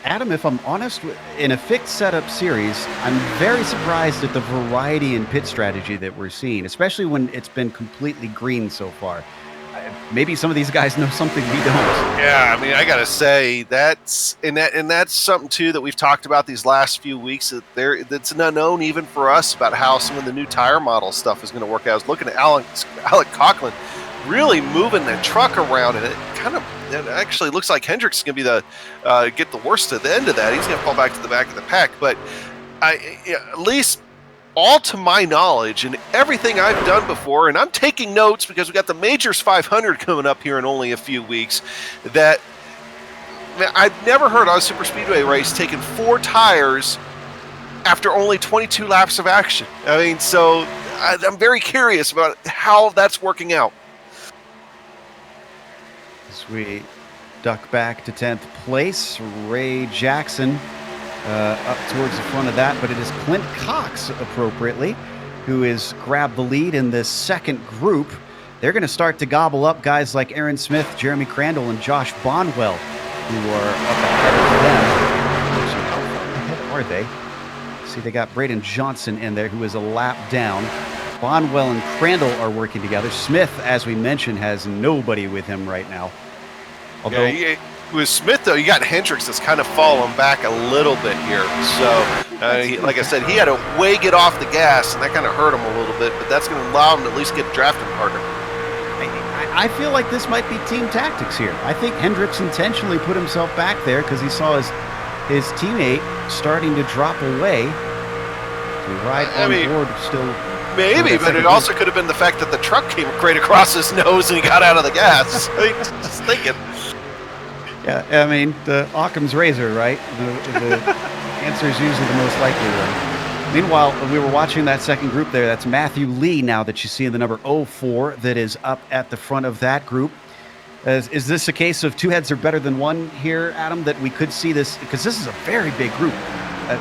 Adam, if I'm honest, in a fixed setup series, I'm very surprised at the variety in pit strategy that we're seeing, especially when it's been completely green so far. Maybe some of these guys know something we don't. Yeah, I mean, I gotta say that's something too that we've talked about these last few weeks. That's an unknown even for us about how some of the new tire model stuff is going to work out. I was looking at Alec Coughlin really moving that truck around, and it actually looks like Hendricks is going to be get the worst at the end of that. He's going to fall back to the back of the pack, but at least, all to my knowledge and everything I've done before, and I'm taking notes because we got the Majors 500 coming up here in only a few weeks, that I've never heard on a super speedway race taking 4 tires after only 22 laps of action. I mean, so I'm very curious about how that's working out. As we duck back to 10th place, Ray Jackson up towards the front of that, but it is Clint Cox, appropriately, who has grabbed the lead in this second group. They're going to start to gobble up guys like Aaron Smith, Jeremy Crandall, and Josh Bonwell, who are up ahead of them. Actually, how far ahead are they? See, they got Braden Johnson in there, who is a lap down. Bonwell and Crandall are working together. Smith, as we mentioned, has nobody with him right now. Although, with Smith, though, you got Hendricks that's kind of fallen back a little bit here. So, like I said, he had to get off the gas, and that kind of hurt him a little bit, but that's going to allow him to at least get a drafting partner. I feel like this might be team tactics here. I think Hendricks intentionally put himself back there because he saw his teammate starting to drop away. To ride on board still. Maybe, but it also could have been the fact that the truck came right across his nose and he got out of the gas. Just thinking. Yeah, I mean, the Occam's razor, right? The answer is usually the most likely one. Meanwhile, we were watching that second group there. That's Matthew Lee now that you see in the number 04 that is up at the front of that group. Is this a case of two heads are better than one here, Adam, that we could see this? Because this is a very big group.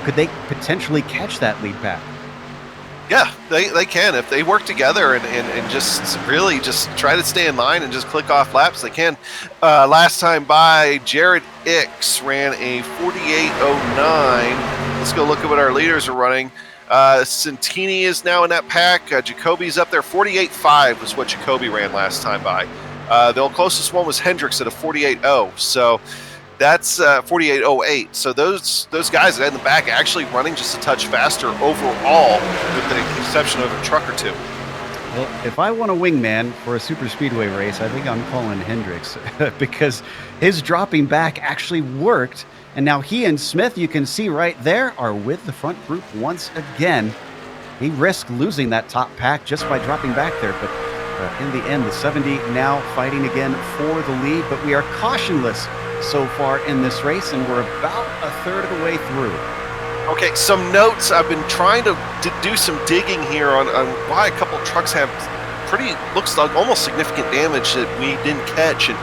Could they potentially catch that lead pack? Yeah, they can. If they work together and just really just try to stay in line and just click off laps, they can. Last time by, Jared Ix ran a 48.09. Let's go look at what our leaders are running. Santini is now in that pack. Jacoby's up there. 48.5 was what Jacoby ran last time by. The closest one was Hendricks at a 48.0. So that's 48.08. So those guys in the back actually running just a touch faster overall, with the exception of a truck or two. Well, if I want a wingman for a super speedway race, I think I'm calling Hendricks because his dropping back actually worked. And now he and Smith, you can see right there, are with the front group once again. He risked losing that top pack just by dropping back there, but in the end, the 70 now fighting again for the lead, but we are cautionless so far in this race, and we're about a third of the way through. Okay, some notes. I've been trying to do some digging here on why a couple trucks have looks like almost significant damage that we didn't catch, and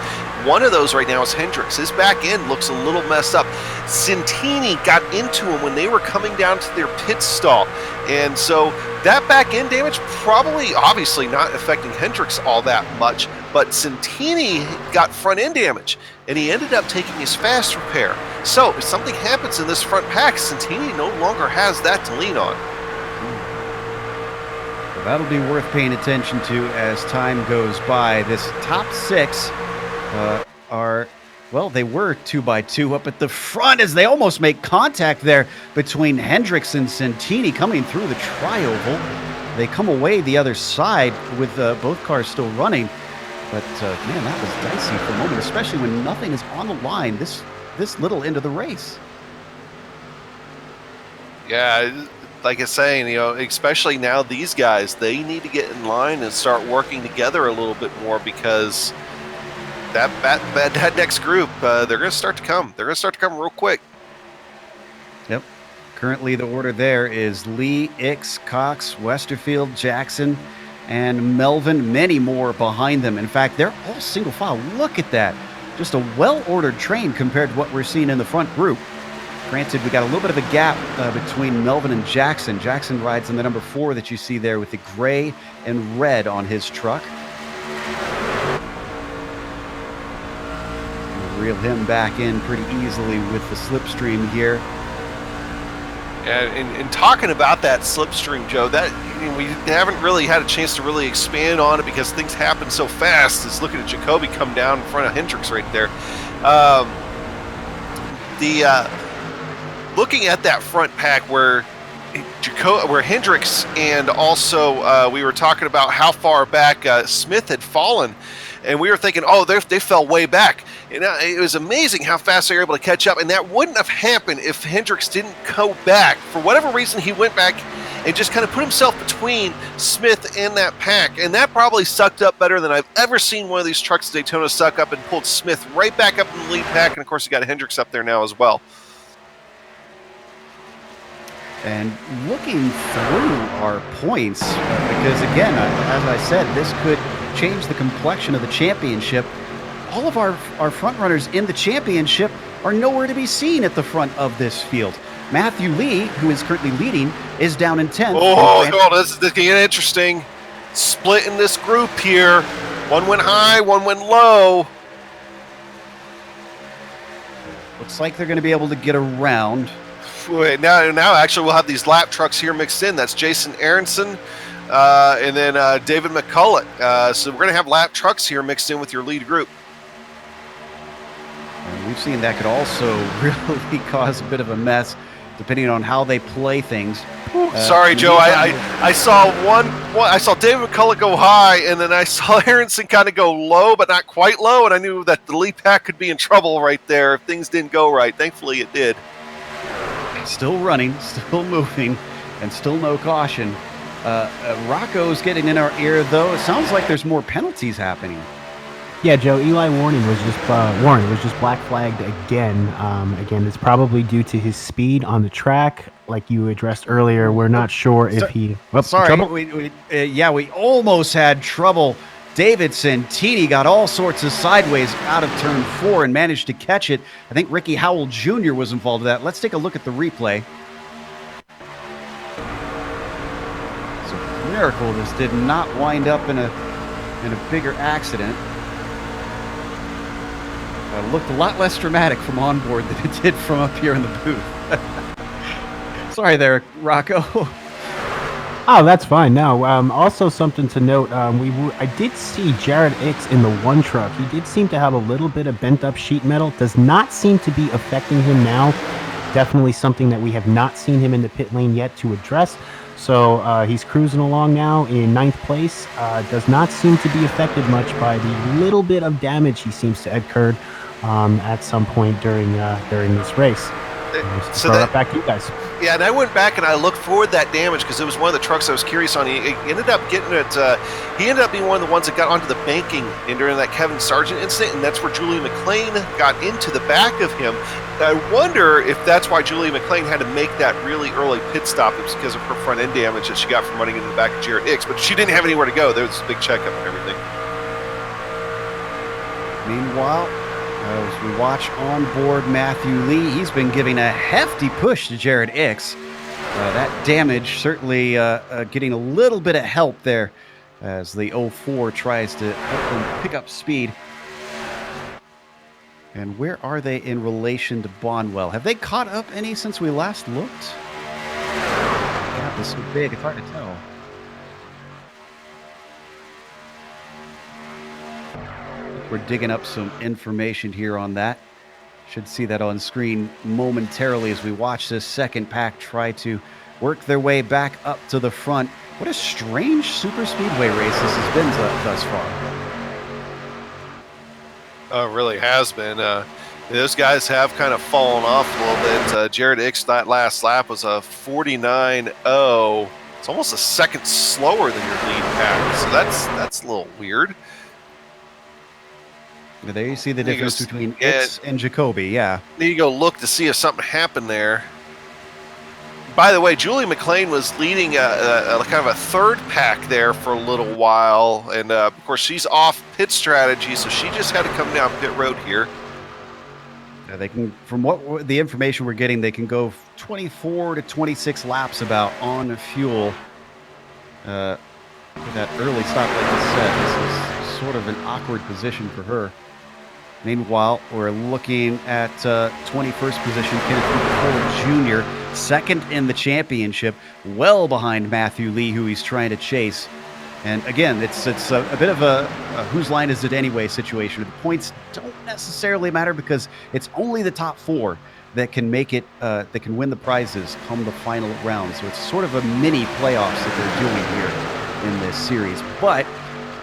one of those right now is Hendricks. His back end looks a little messed up. Santini got into him when they were coming down to their pit stall, and so that back end damage probably, obviously not affecting Hendricks all that much, but Santini got front end damage, and he ended up taking his fast repair. So if something happens in this front pack, Santini no longer has that to lean on. Well, that'll be worth paying attention to as time goes by. This top six they were 2x2 up at the front as they almost make contact there between Hendricks and Santini coming through the tri-oval. They come away the other side with both cars still running. But, man, that was dicey for a moment, especially when nothing is on the line this little into the race. Yeah, like I was saying, especially now these guys, they need to get in line and start working together a little bit more, because that next group, they're going to start to come. They're going to start to come real quick. Yep. Currently, the order there is Lee, Ix, Cox, Westerfield, Jackson, and Melvin. Many more behind them. In fact, they're all single file. Look at that. Just a well-ordered train compared to what we're seeing in the front group. Granted, we got a little bit of a gap between Melvin and Jackson. Jackson rides in the number 4 that you see there with the gray and red on his truck. Reel him back in pretty easily with the slipstream here. And talking about that slipstream, Joe, we haven't really had a chance to really expand on it because things happen so fast. Is looking at Jacoby come down in front of Hendricks right there. Looking at that front pack where Hendricks and also we were talking about how far back Smith had fallen, and we were thinking, oh, they fell way back. And it was amazing how fast they were able to catch up, and that wouldn't have happened if Hendricks didn't go back. For whatever reason, he went back and just kind of put himself between Smith and that pack, and that probably sucked up better than I've ever seen one of these trucks at Daytona suck up, and pulled Smith right back up in the lead pack, and of course you got Hendricks up there now as well. And looking through our points, because again, as I said, this could change the complexion of the championship. All of our front runners in the championship are nowhere to be seen at the front of this field. Matthew Lee, who is currently leading, is down in 10th. Oh, this is getting interesting. Split in this group here. One went high, one went low. Looks like they're going to be able to get around. Now actually we'll have these lap trucks here mixed in. That's Jason Aronson and then David McCulloch. So we're going to have lap trucks here mixed in with your lead group. And we've seen that could also really cause a bit of a mess depending on how they play things. Sorry, Joe. I saw I saw David McCulloch go high, and then I saw Aronson kind of go low, but not quite low, and I knew that the lead pack could be in trouble right there if things didn't go right. Thankfully, it did. Still running, still moving, and still no caution. Rocco's getting in our ear, though. It sounds like there's more penalties happening. Yeah, Joe. Eli Warren was just black flagged again. Again, it's probably due to his speed on the track, like you addressed earlier. We're not sure if he. Oh, sorry, trouble? we almost had trouble. David Santini got all sorts of sideways out of turn 4 and managed to catch it. I think Ricky Howell Jr. was involved in that. Let's take a look at the replay. It's a miracle this did not wind up in a bigger accident. Looked a lot less dramatic from onboard than it did from up here in the booth. Sorry there, Rocco. Oh, that's fine. Now, also something to note, I did see Jared Ix in the one truck. He did seem to have a little bit of bent up sheet metal. Does not seem to be affecting him now. Definitely something that we have not seen him in the pit lane yet to address. So he's cruising along now in 9th place. Does not seem to be affected much by the little bit of damage he seems to have incurred at some point during this race. So back to you guys. Yeah, and I went back and I looked forward that damage because it was one of the trucks I was curious on. He ended up getting it. He ended up being one of the ones that got onto the banking during that Kevin Sargent incident, and that's where Julie McLean got into the back of him. I wonder if that's why Julie McLean had to make that really early pit stop. It was because of her front end damage that she got from running into the back of Jared Ix, but she didn't have anywhere to go. There was a big checkup and everything. Meanwhile, as we watch on board Matthew Lee, he's been giving a hefty push to Jared Ix. That damage certainly getting a little bit of help there as the 04 tries to help him pick up speed. And where are they in relation to Bonwell? Have they caught up any since we last looked? The gap is so big, it's hard to tell. We're digging up some information here on that. Should see that on screen momentarily as we watch this second pack try to work their way back up to the front. What a strange super speedway race this has been thus far. It really has been. Those guys have kind of fallen off a little bit. Jared Ix, that last lap was a 49.0. It's almost a second slower than your lead pack, so that's a little weird. There you see the difference between Ix and Jacoby, yeah. Need to go look to see if something happened there. By the way, Julie McLean was leading a kind of a third pack there for a little while, and of course she's off pit strategy, so she just had to come down pit road here. Yeah, they can, from what the information we're getting, they can go 24 to 26 laps about on fuel. With that early stop, like you said, this is sort of an awkward position for her. Meanwhile, we're looking at 21st position, Kenneth Cole Jr., second in the championship, well behind Matthew Lee, who he's trying to chase. And again, it's a bit of a whose line is it anyway situation. The points don't necessarily matter because it's only the top 4 that can make it, that can win the prizes come the final round. So it's sort of a mini playoffs that they're doing here in this series. But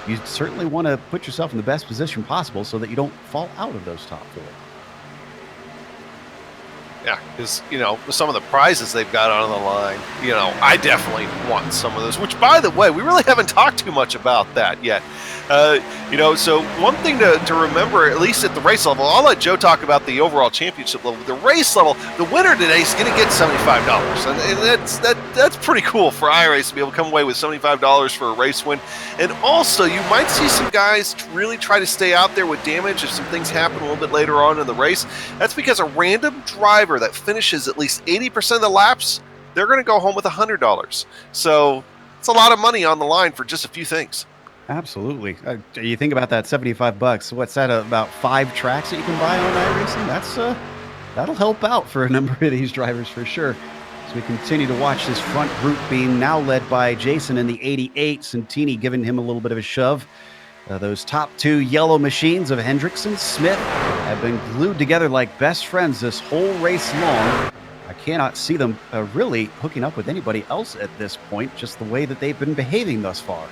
you certainly want to put yourself in the best position possible so that you don't fall out of those top 4. Yeah, because, some of the prizes they've got on the line, I definitely want some of those, which, by the way, we really haven't talked too much about that yet. So one thing to remember, at least at the race level, I'll let Joe talk about the overall championship level. The race level, the winner today is going to get $75, and that's pretty cool for iRace to be able to come away with $75 for a race win. And also, you might see some guys really try to stay out there with damage if some things happen a little bit later on in the race. That's because a random driver that finishes at least 80% of the laps, they're going to go home with $100. So it's a lot of money on the line for just a few things. Absolutely. You think about that $75. What's that? About 5 tracks that you can buy on iRacing? That'll help out for a number of these drivers for sure. As we continue to watch this front group being now led by Jason in the 88, Santini giving him a little bit of a shove. Those top 2 yellow machines of Hendricks and Smith have been glued together like best friends this whole race long. I cannot see them really hooking up with anybody else at this point, just the way that they've been behaving thus far.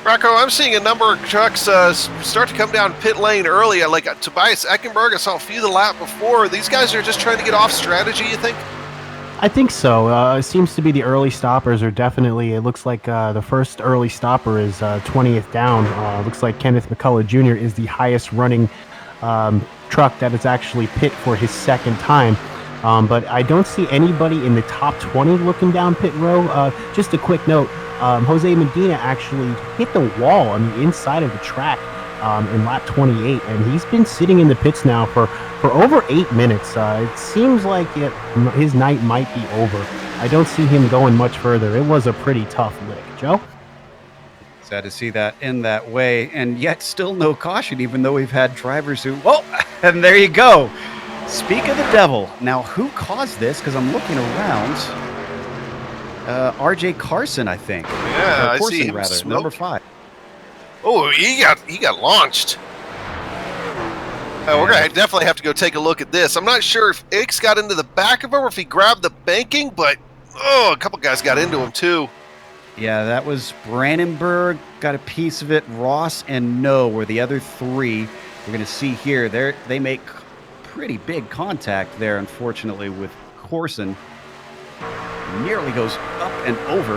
Rocco, I'm seeing a number of trucks start to come down pit lane early. Like Tobias Eckenberg, I saw a few the lap before. These guys are just trying to get off strategy, you think? I think so. It seems to be the early stoppers are definitely, it looks like the first early stopper is 20th down. Looks like Kenneth McCullough Jr. is the highest running truck that is actually pit for his second time. But I don't see anybody in the top 20 looking down pit row. Just a quick note, Jose Medina actually hit the wall on the inside of the track in lap 28, and he's been sitting in the pits now for over 8 minutes. It seems like his night might be over. I don't see him going much further. It was a pretty tough lick. Joe? Sad to see that in that way, and yet still no caution, even though we've had drivers who... Oh, and there you go. Speak of the devil. Now, who caused this? Because I'm looking around. RJ Carson, I think. Yeah, Corson, I see him rather, number 5. Oh, he got launched. We're going to definitely have to go take a look at this. I'm not sure if Ix got into the back of him or if he grabbed the banking, but a couple guys got into him too. Yeah, that was Brandenburg, got a piece of it. Ross and No were the other 3. We're going to see here. They make pretty big contact there, unfortunately, with Corson. Nearly goes up and over.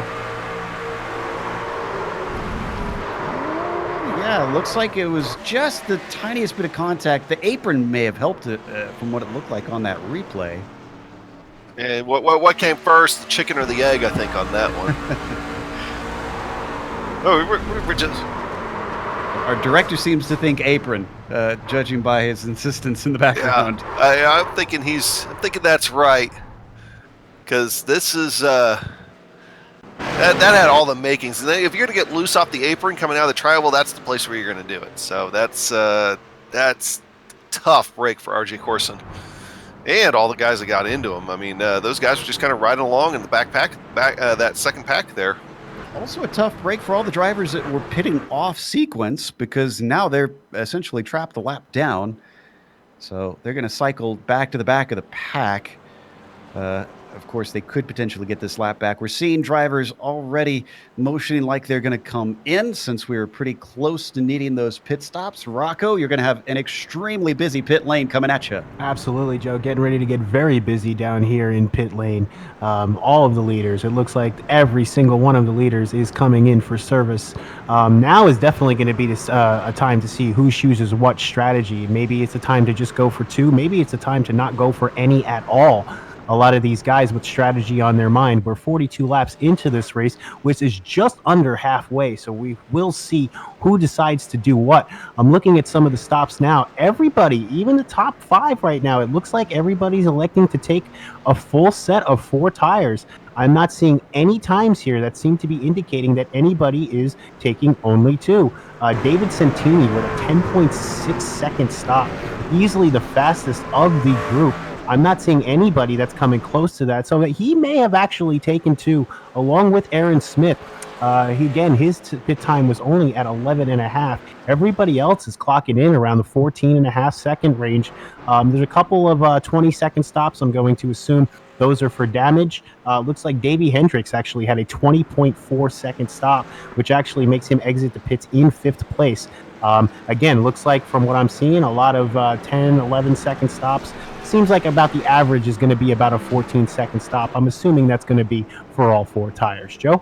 Yeah, looks like it was just the tiniest bit of contact. The apron may have helped it from what it looked like on that replay. And what came first, the chicken or the egg, I think, on that one. We're just... Our director seems to think apron, judging by his insistence in the background. Yeah, I'm thinking that's right. Because this is... That had all the makings. And if you're going to get loose off the apron coming out of the trial, well, that's the place where you're going to do it. So that's tough break for RJ Corson. And all the guys that got into him. I mean, those guys were just kind of riding along in the that second pack there. Also a tough break for all the drivers that were pitting off sequence, because now they're essentially trapped the lap down. So they're going to cycle back to the back of the pack. Of course, they could potentially get this lap back. We're seeing drivers already motioning like they're going to come in, since we were pretty close to needing those pit stops. Rocco, you're going to have an extremely busy pit lane coming at you. Absolutely, Joe. Getting ready to get very busy down here in pit lane. All of the leaders, it looks like every single one of the leaders is coming in for service. Now is definitely going to be a time to see who chooses what strategy. Maybe it's a time to just go for 2. Maybe it's a time to not go for any at all. A lot of these guys with strategy on their mind. We're 42 laps into this race, which is just under halfway. So we will see who decides to do what. I'm looking at some of the stops now. Everybody, even the top 5 right now, it looks like everybody's electing to take a full set of 4 tires. I'm not seeing any times here that seem to be indicating that anybody is taking only 2. David Santini with a 10.6 second stop, easily the fastest of the group. I'm not seeing anybody that's coming close to that, so that he may have actually taken 2, along with Aaron Smith. His pit time was only at 11.5. Everybody else is clocking in around the 14.5 second range. There's a couple of 20-second stops, I'm going to assume. Those are for damage. Looks like Davey Hendricks actually had a 20.4 second stop, which actually makes him exit the pits in 5th place. Again, looks like from what I'm seeing, a lot of 10, 11-second stops. Seems like about the average is going to be about a 14-second stop. I'm assuming that's going to be for all 4 tires. Joe?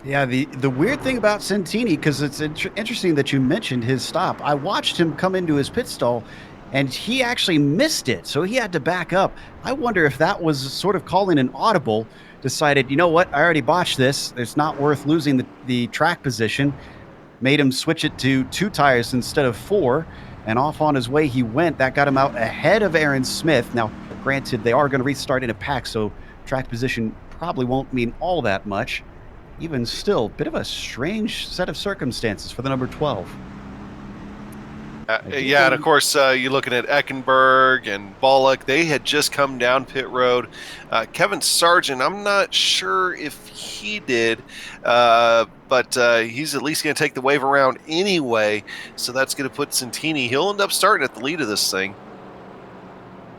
Yeah, the weird thing about Santini, because it's interesting that you mentioned his stop. I watched him come into his pit stall, and he actually missed it, so he had to back up. I wonder if that was sort of calling an audible, decided, you know what, I already botched this. It's not worth losing the track position. Made him switch it to 2 tires instead of 4, and off on his way he went. That got him out ahead of Aaron Smith. Now, granted, they are going to restart in a pack, so track position probably won't mean all that much. Even still, bit of a strange set of circumstances for the number 12. Yeah, and of course, you're looking at Eckenberg and Bullock. They had just come down pit road. Kevin Sargent, I'm not sure if he did, but he's at least going to take the wave around anyway, so that's going to put Santini. He'll end up starting at the lead of this thing.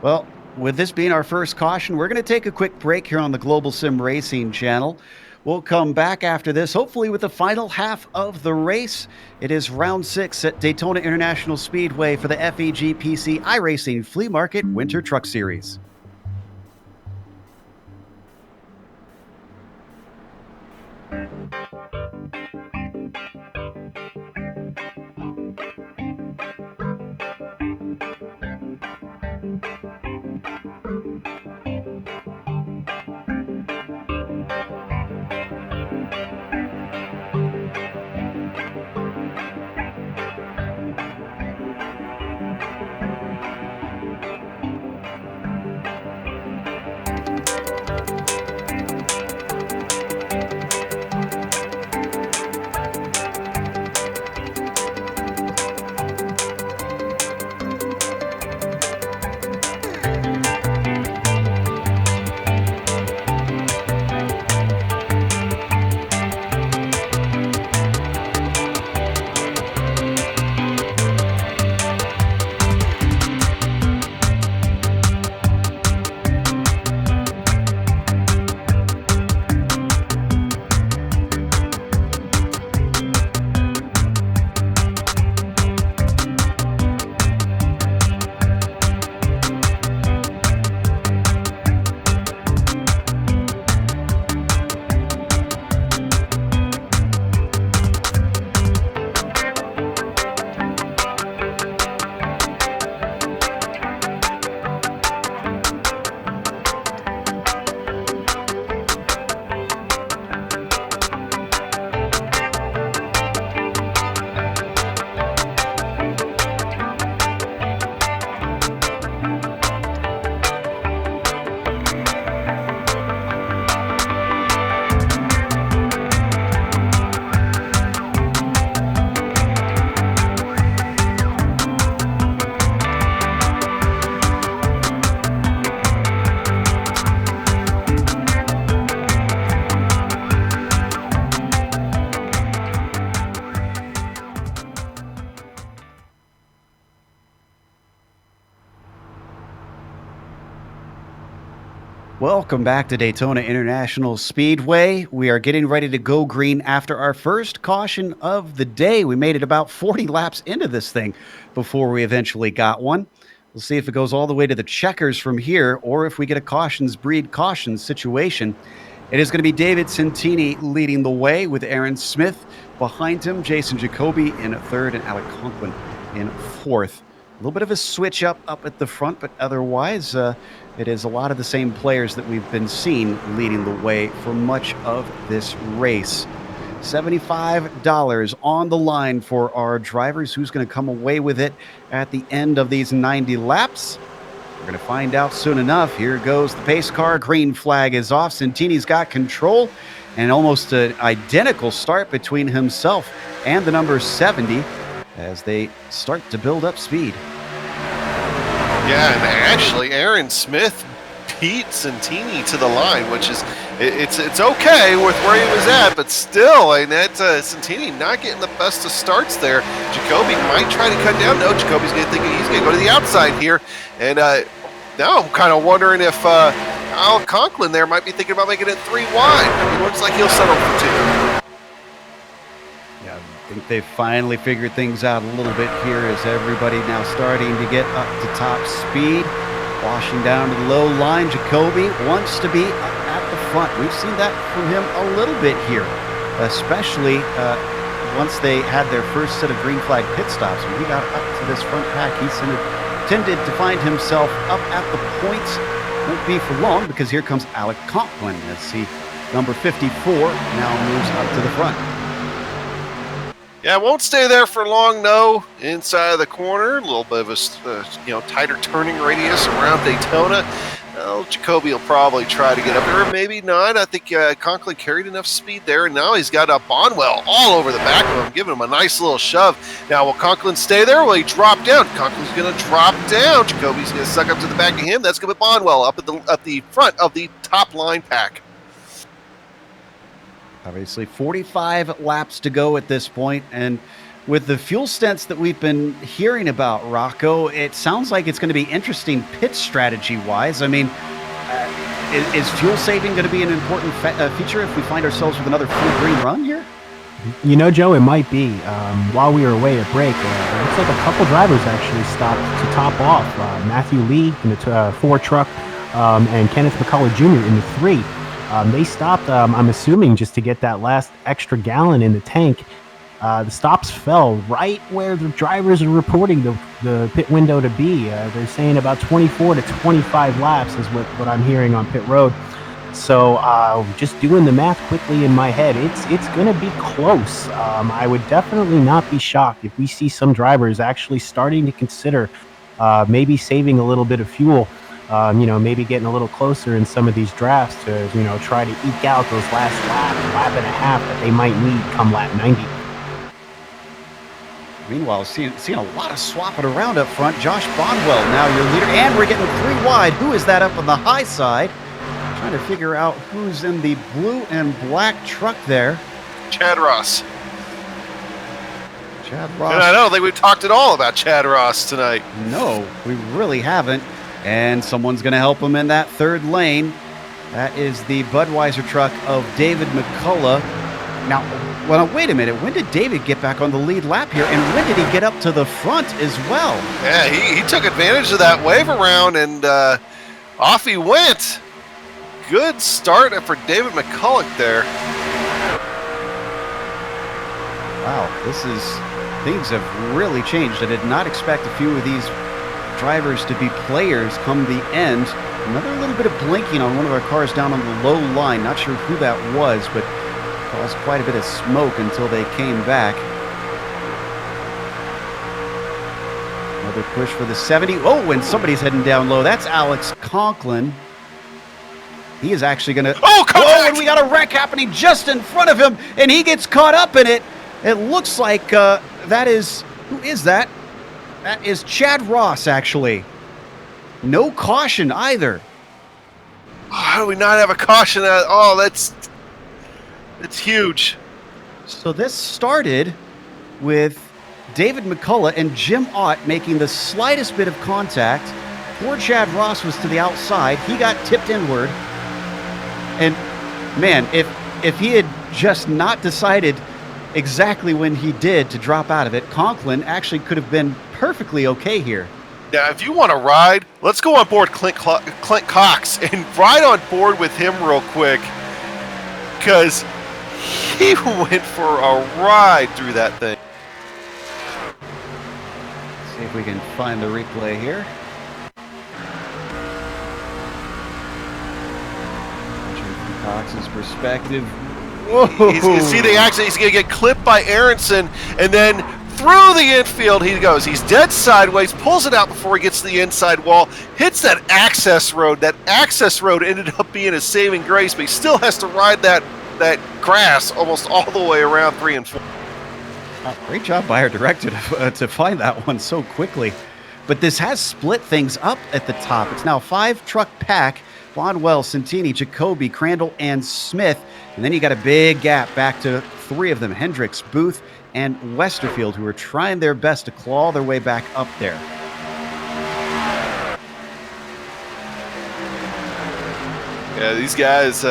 Well, with this being our first caution, we're going to take a quick break here on the Global Sim Racing channel. We'll come back after this, hopefully with the final half of the race. It is round 6 at Daytona International Speedway for the FEG PC iRacing Flea Market Winter Truck Series. Welcome back to Daytona International Speedway. We are getting ready to go green after our first caution of the day. We made it about 40 laps into this thing before we eventually got one. We'll see if it goes all the way to the checkers from here or if we get a cautions breed cautions situation. It is going to be David Santini leading the way with Aaron Smith behind him, Jason Jacoby in third, and Alec Conklin in fourth. A little bit of a switch up at the front, but otherwise it is a lot of the same players that we've been seeing leading the way for much of this race. $75 on the line for our drivers. Who's going to come away with it at the end of these 90 laps? We're going to find out soon enough. Here goes the pace car. Green flag is off. Santini's got control, and almost an identical start between himself and the number 70 as they start to build up speed. Yeah, and actually, Aaron Smith beat Santini to the line, which is it's okay with where he was at, but still, and that Santini not getting the best of starts there. Jacoby might try to cut down. No, Jacoby's going to think he's going to go to the outside here, and now I'm kind of wondering if Al Conklin there might be thinking about making it 3 wide. It looks like he'll settle for 2. Yeah, I think they've finally figured things out a little bit here as everybody now starting to get up to top speed. Washing down to the low line, Jacoby wants to be up at the front. We've seen that from him a little bit here, especially once they had their first set of green flag pit stops. When he got up to this front pack, he tended to find himself up at the points. Won't be for long because here comes Alec Conklin as he, number 54, now moves up to the front. Yeah, won't stay there for long, no. Inside of the corner, a little bit of a tighter turning radius around Daytona. Well, Jacoby will probably try to get up there, maybe not. I think Conklin carried enough speed there, and now he's got Bonwell all over the back of him, giving him a nice little shove. Now, will Conklin stay there? Will he drop down? Conklin's going to drop down. Jacoby's going to suck up to the back of him. That's going to be Bonwell up at the front of the top line pack. Obviously, 45 laps to go at this point, and with the fuel stints that we've been hearing about, Rocco, it sounds like it's going to be interesting pit strategy-wise. I mean, is fuel saving going to be an important feature if we find ourselves with another full green run here? You know, Joe, it might be. While we were away at break, it looks like a couple drivers actually stopped to top off. Matthew Lee in the 4 truck and Kenneth McCullough Jr. in the 3. They stopped, I'm assuming, just to get that last extra gallon in the tank. The stops fell right where the drivers are reporting the pit window to be. They're saying about 24 to 25 laps is what I'm hearing on pit road. So just doing the math quickly in my head, it's going to be close. I would definitely not be shocked if we see some drivers actually starting to consider maybe saving a little bit of fuel. Maybe getting a little closer in some of these drafts to, try to eke out those last lap and a half that they might need come lap 90. Meanwhile, seeing a lot of swapping around up front. Josh Bonwell now your leader, and we're getting 3 wide. Who is that up on the high side? Trying to figure out who's in the blue and black truck there. Chad Ross. Chad Ross. And I don't think we've talked at all about Chad Ross tonight. No, we really haven't. And someone's going to help him in that 3rd lane. That is the Budweiser truck of David McCullough. Now, well, wait a minute. When did David get back on the lead lap here? And when did he get up to the front as well? Yeah, he took advantage of that wave around, and off he went. Good start for David McCullough there. Wow, things have really changed. I did not expect a few of these drivers to be players come the end. Another little bit of blinking on one of our cars down on the low line. Not sure who that was, but caused quite a bit of smoke until they came back. Another push for the 70. Oh, and somebody's heading down low. That's Alex Conklin. He is actually going to... Oh, contact! Whoa, and we got a wreck happening just in front of him, and he gets caught up in it. It looks like that is... Who is that? That is Chad Ross, actually. No caution either. Oh, how do we not have a caution? Oh, that's huge. So this started with David McCullough and Jim Ott making the slightest bit of contact. Poor Chad Ross was to the outside. He got tipped inward. And, man, if he had just not decided exactly when he did to drop out of it, Conklin actually could have been perfectly okay here. Now, if you want to ride, let's go on board Clint Cox and ride on board with him real quick, because he went for a ride through that thing. See if we can find the replay here. From Cox's perspective. Whoa! He's going to get clipped by Aronson, and then through the infield he goes. He's dead sideways, pulls it out before he gets to the inside wall, hits that access road. That access road ended up being a saving grace, but he still has to ride that grass almost all the way around 3 and 4. Great job by our director to find that one so quickly. But this has split things up at the top. It's now 5-truck pack. Bonwell, Santini, Jacoby, Crandall, and Smith. And then you got a big gap back to 3 of them, Hendricks, Booth, and Westerfield, who are trying their best to claw their way back up there. Yeah, these guys,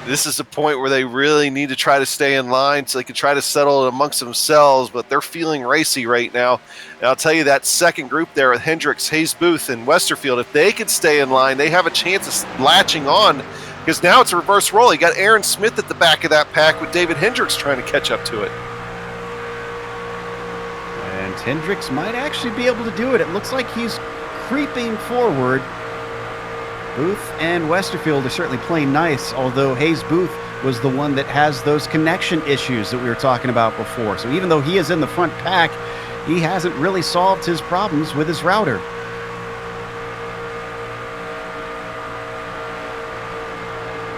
this is the point where they really need to try to stay in line so they can try to settle it amongst themselves, but they're feeling racy right now. And I'll tell you, that second group there with Hendricks, Hayes Booth, and Westerfield, if they could stay in line, they have a chance of latching on, because now it's a reverse roll. You got Aaron Smith at the back of that pack with David Hendricks trying to catch up to it. And Hendricks might actually be able to do it. It looks like he's creeping forward. Booth and Westerfield are certainly playing nice, although Hayes Booth was the one that has those connection issues that we were talking about before. So even though he is in the front pack, he hasn't really solved his problems with his router.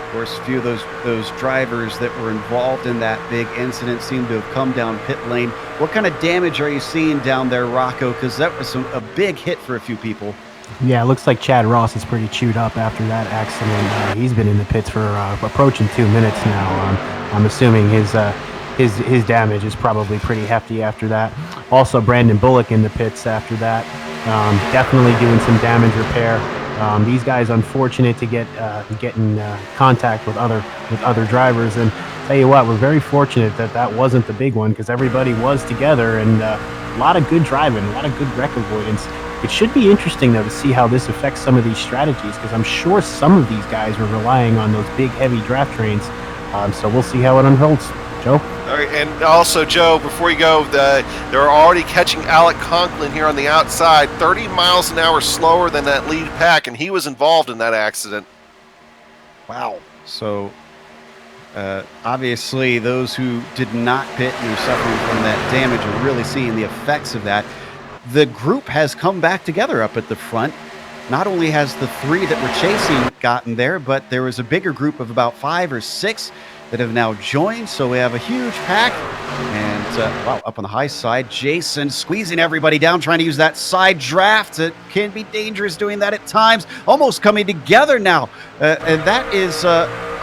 Of course, a few of those drivers that were involved in that big incident seem to have come down pit lane. What kind of damage are you seeing down there, Rocco? Because that was a big hit for a few people. Yeah, it looks like Chad Ross is pretty chewed up after that accident. He's been in the pits for approaching 2 minutes now. I'm assuming his damage is probably pretty hefty after that. Also, Brandon Bullock in the pits after that, definitely doing some damage repair. These guys unfortunate to get in contact with other drivers, and tell you what, we're very fortunate that wasn't the big one, because everybody was together, and a lot of good driving, a lot of good wreck avoidance. It should be interesting, though, to see how this affects some of these strategies, because I'm sure some of these guys were relying on those big, heavy draft trains. So we'll see how it unfolds. Joe? All right, and also, Joe, before you go, they're already catching Alec Conklin here on the outside, 30 miles an hour slower than that lead pack, and he was involved in that accident. Wow. So, obviously, those who did not pit and are suffering from that damage are really seeing the effects of that. The group has come back together up at the front. Not only has the three that were chasing gotten there, but there was a bigger group of about 5 or 6 that have now joined. So we have a huge pack. And, wow, up on the high side, Jason squeezing everybody down, trying to use that side draft. It can be dangerous doing that at times. Almost coming together now. And that is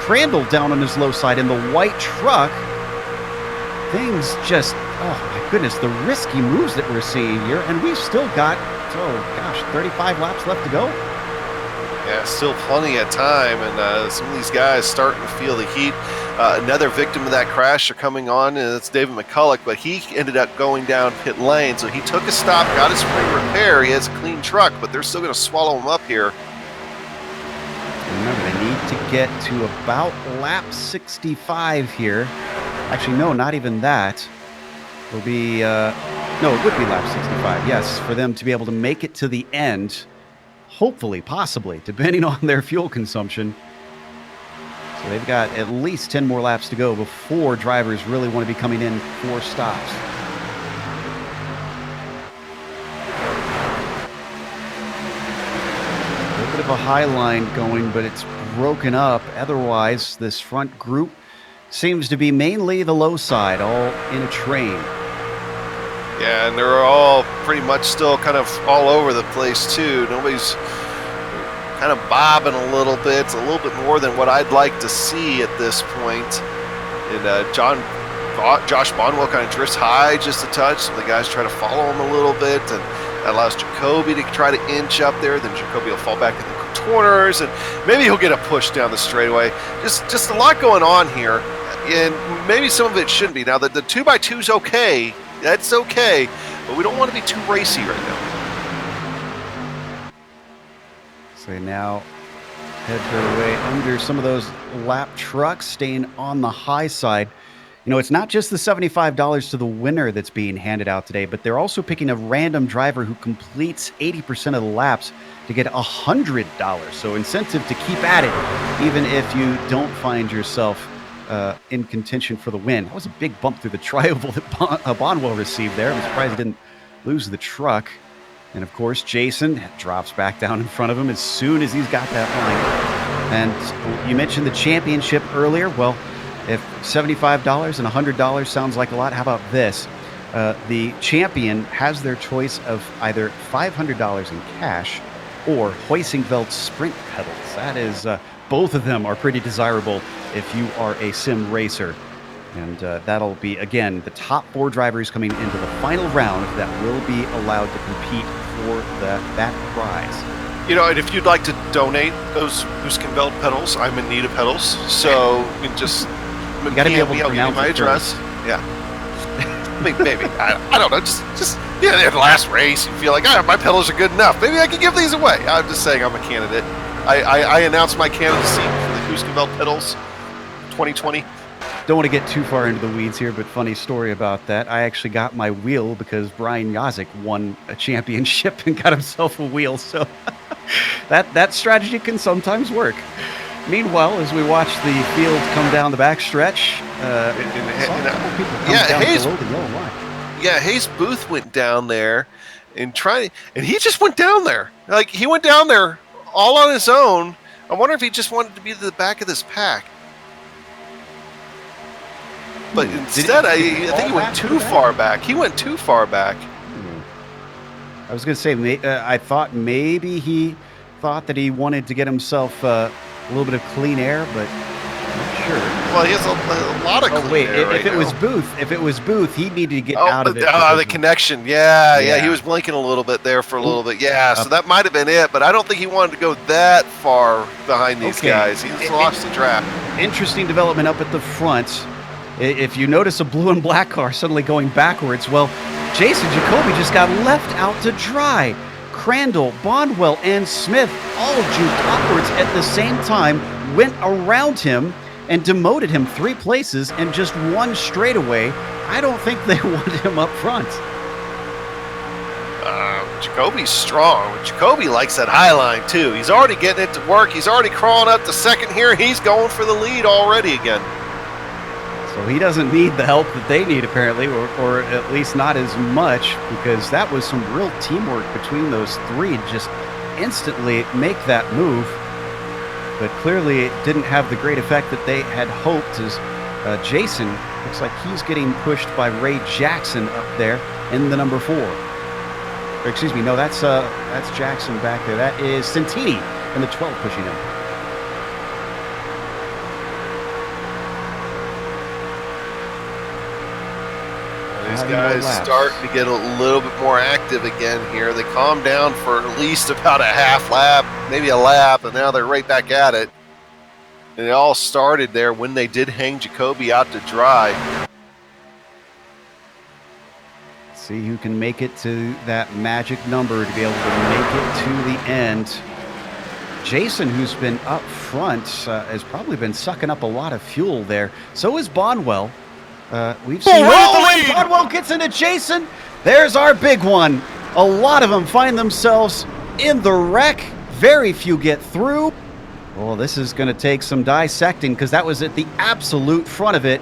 Crandall down on his low side in the white truck. Things just, oh my goodness, the risky moves that we're seeing here, and we've still got, 35 laps left to go. Yeah, still plenty of time, and some of these guys starting to feel the heat. Another victim of that crash are coming on, and it's David McCulloch, but he ended up going down pit lane, so he took a stop, got his free repair. He has a clean truck, but they're still going to swallow him up here. Remember, they need to get to about lap 65 here. Actually, no, not even that. It'll be, no, it would be lap 65, yes, for them to be able to make it to the end, hopefully, possibly, depending on their fuel consumption. So they've got at least 10 more laps to go before drivers really want to be coming in for stops. A little bit of a high line going, but it's broken up. Otherwise, this front group seems to be mainly the low side, all in a train. Yeah, and they're all pretty much still kind of all over the place, too. Nobody's kind of bobbing a little bit. It's a little bit more than what I'd like to see at this point. And Josh Bonwell kind of drifts high just a touch. So the guys try to follow him a little bit, and that allows Jacoby to try to inch up there. Then Jacoby will fall back in the corners, and maybe he'll get a push down the straightaway. Just a lot going on here, and maybe some of it shouldn't be. Now, the 2x2 is okay. That's okay, but we don't want to be too racy right now. So they now head their way under some of those lap trucks, staying on the high side. You know, it's not just the $75 to the winner that's being handed out today, but they're also picking a random driver who completes 80% of the laps to get $100. So incentive to keep at it, even if you don't find yourself in contention for the win. That was a big bump through the tri-oval that Bonwell received there. I'm surprised he didn't lose the truck. And of course, Jason drops back down in front of him as soon as he's got that line. And you mentioned the championship earlier. Well, if $75 and $100 sounds like a lot, how about this? The champion has their choice of either $500 in cash or Hoisingveld sprint pedals. That is, both of them are pretty desirable if you are a sim racer. And that'll be, again, the top 4 drivers coming into the final round that will be allowed to compete for that prize. And if you'd like to donate those Huskenfeld pedals, I'm in need of pedals. So you can just You got to be able to I'll give you pronounce my it address. first. Yeah. Maybe. I don't know. Just the last race, you feel like, my pedals are good enough. Maybe I can give these away. I'm just saying I'm a candidate. I announced my candidacy for the Huskenfeld pedals 2020. Don't want to get too far into the weeds here, but funny story about that. I actually got my wheel because Brian Yazik won a championship and got himself a wheel. So that strategy can sometimes work. Meanwhile, as we watch the field come down the backstretch, Hayes Booth went down there and he just went down there. Like, he went down there all on his own. I wonder if he just wanted to be to the back of this pack. But instead, I think he went too far back. He went too far back. I was going to say, I thought maybe he thought that he wanted to get himself a little bit of clean air, but I'm not sure. Well, he has a lot of clean air if it was Booth, he needed to get out of it. The connection. Yeah, he was blinking a little bit there for a little bit. Yeah, so that might have been it, but I don't think he wanted to go that far behind these guys. He just lost the draft. Interesting development up at the front. If you notice a blue and black car suddenly going backwards, well, Jason Jacoby just got left out to dry. Crandall, Bondwell, and Smith all juked upwards at the same time, went around him, and demoted him 3 places and just 1 straightaway. I don't think they wanted him up front. Jacoby's strong. Jacoby likes that high line, too. He's already getting it to work. He's already crawling up to second here. He's going for the lead already again. So he doesn't need the help that they need, apparently, or at least not as much, because that was some real teamwork between those 3 to just instantly make that move. But clearly it didn't have the great effect that they had hoped, as Jason looks like he's getting pushed by Ray Jackson up there in the number 4. Or excuse me, no, that's Jackson back there. That is Santini in the 12 pushing him. These guys starting to get a little bit more active again here. They calmed down for at least about a half lap, maybe a lap, and now they're right back at it. And it all started there when they did hang Jacoby out to dry. See who can make it to that magic number to be able to make it to the end. Jason, who's been up front, has probably been sucking up a lot of fuel there. So is Bonwell. We've seen Bonwell gets into Jason. There's our big one. A lot of them find themselves in the wreck. Very few get through. Well, this is going to take some dissecting because that was at the absolute front of it.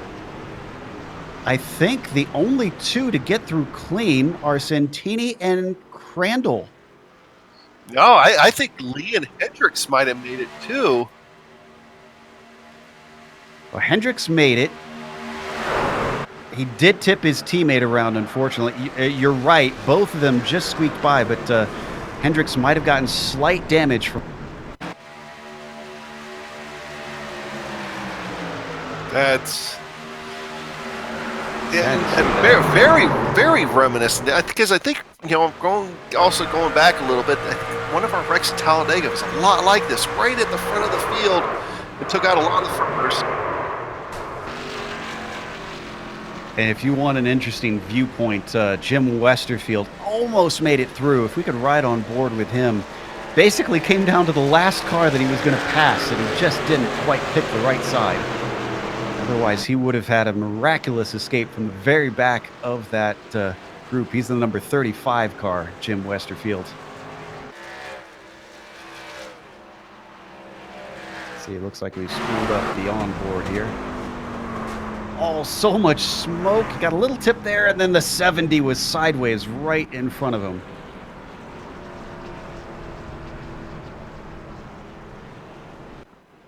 I think the only 2 to get through clean are Santini and Crandall. No, I think Lee and Hendricks might have made it too. Well, Hendricks made it. He did tip his teammate around, unfortunately. You're right. Both of them just squeaked by, but Hendricks might have gotten slight damage from. That's very, very reminiscent. Because I think, going back a little bit, I think one of our wrecks in Talladega was a lot like this, right at the front of the field. It took out a lot of first. And if you want an interesting viewpoint, Jim Westerfield almost made it through. If we could ride on board with him, basically came down to the last car that he was going to pass, and he just didn't quite pick the right side. Otherwise, he would have had a miraculous escape from the very back of that group. He's the number 35 car, Jim Westerfield. See, it looks like we've screwed up the onboard here. Oh, so much smoke. Got a little tip there, and then the 70 was sideways right in front of him.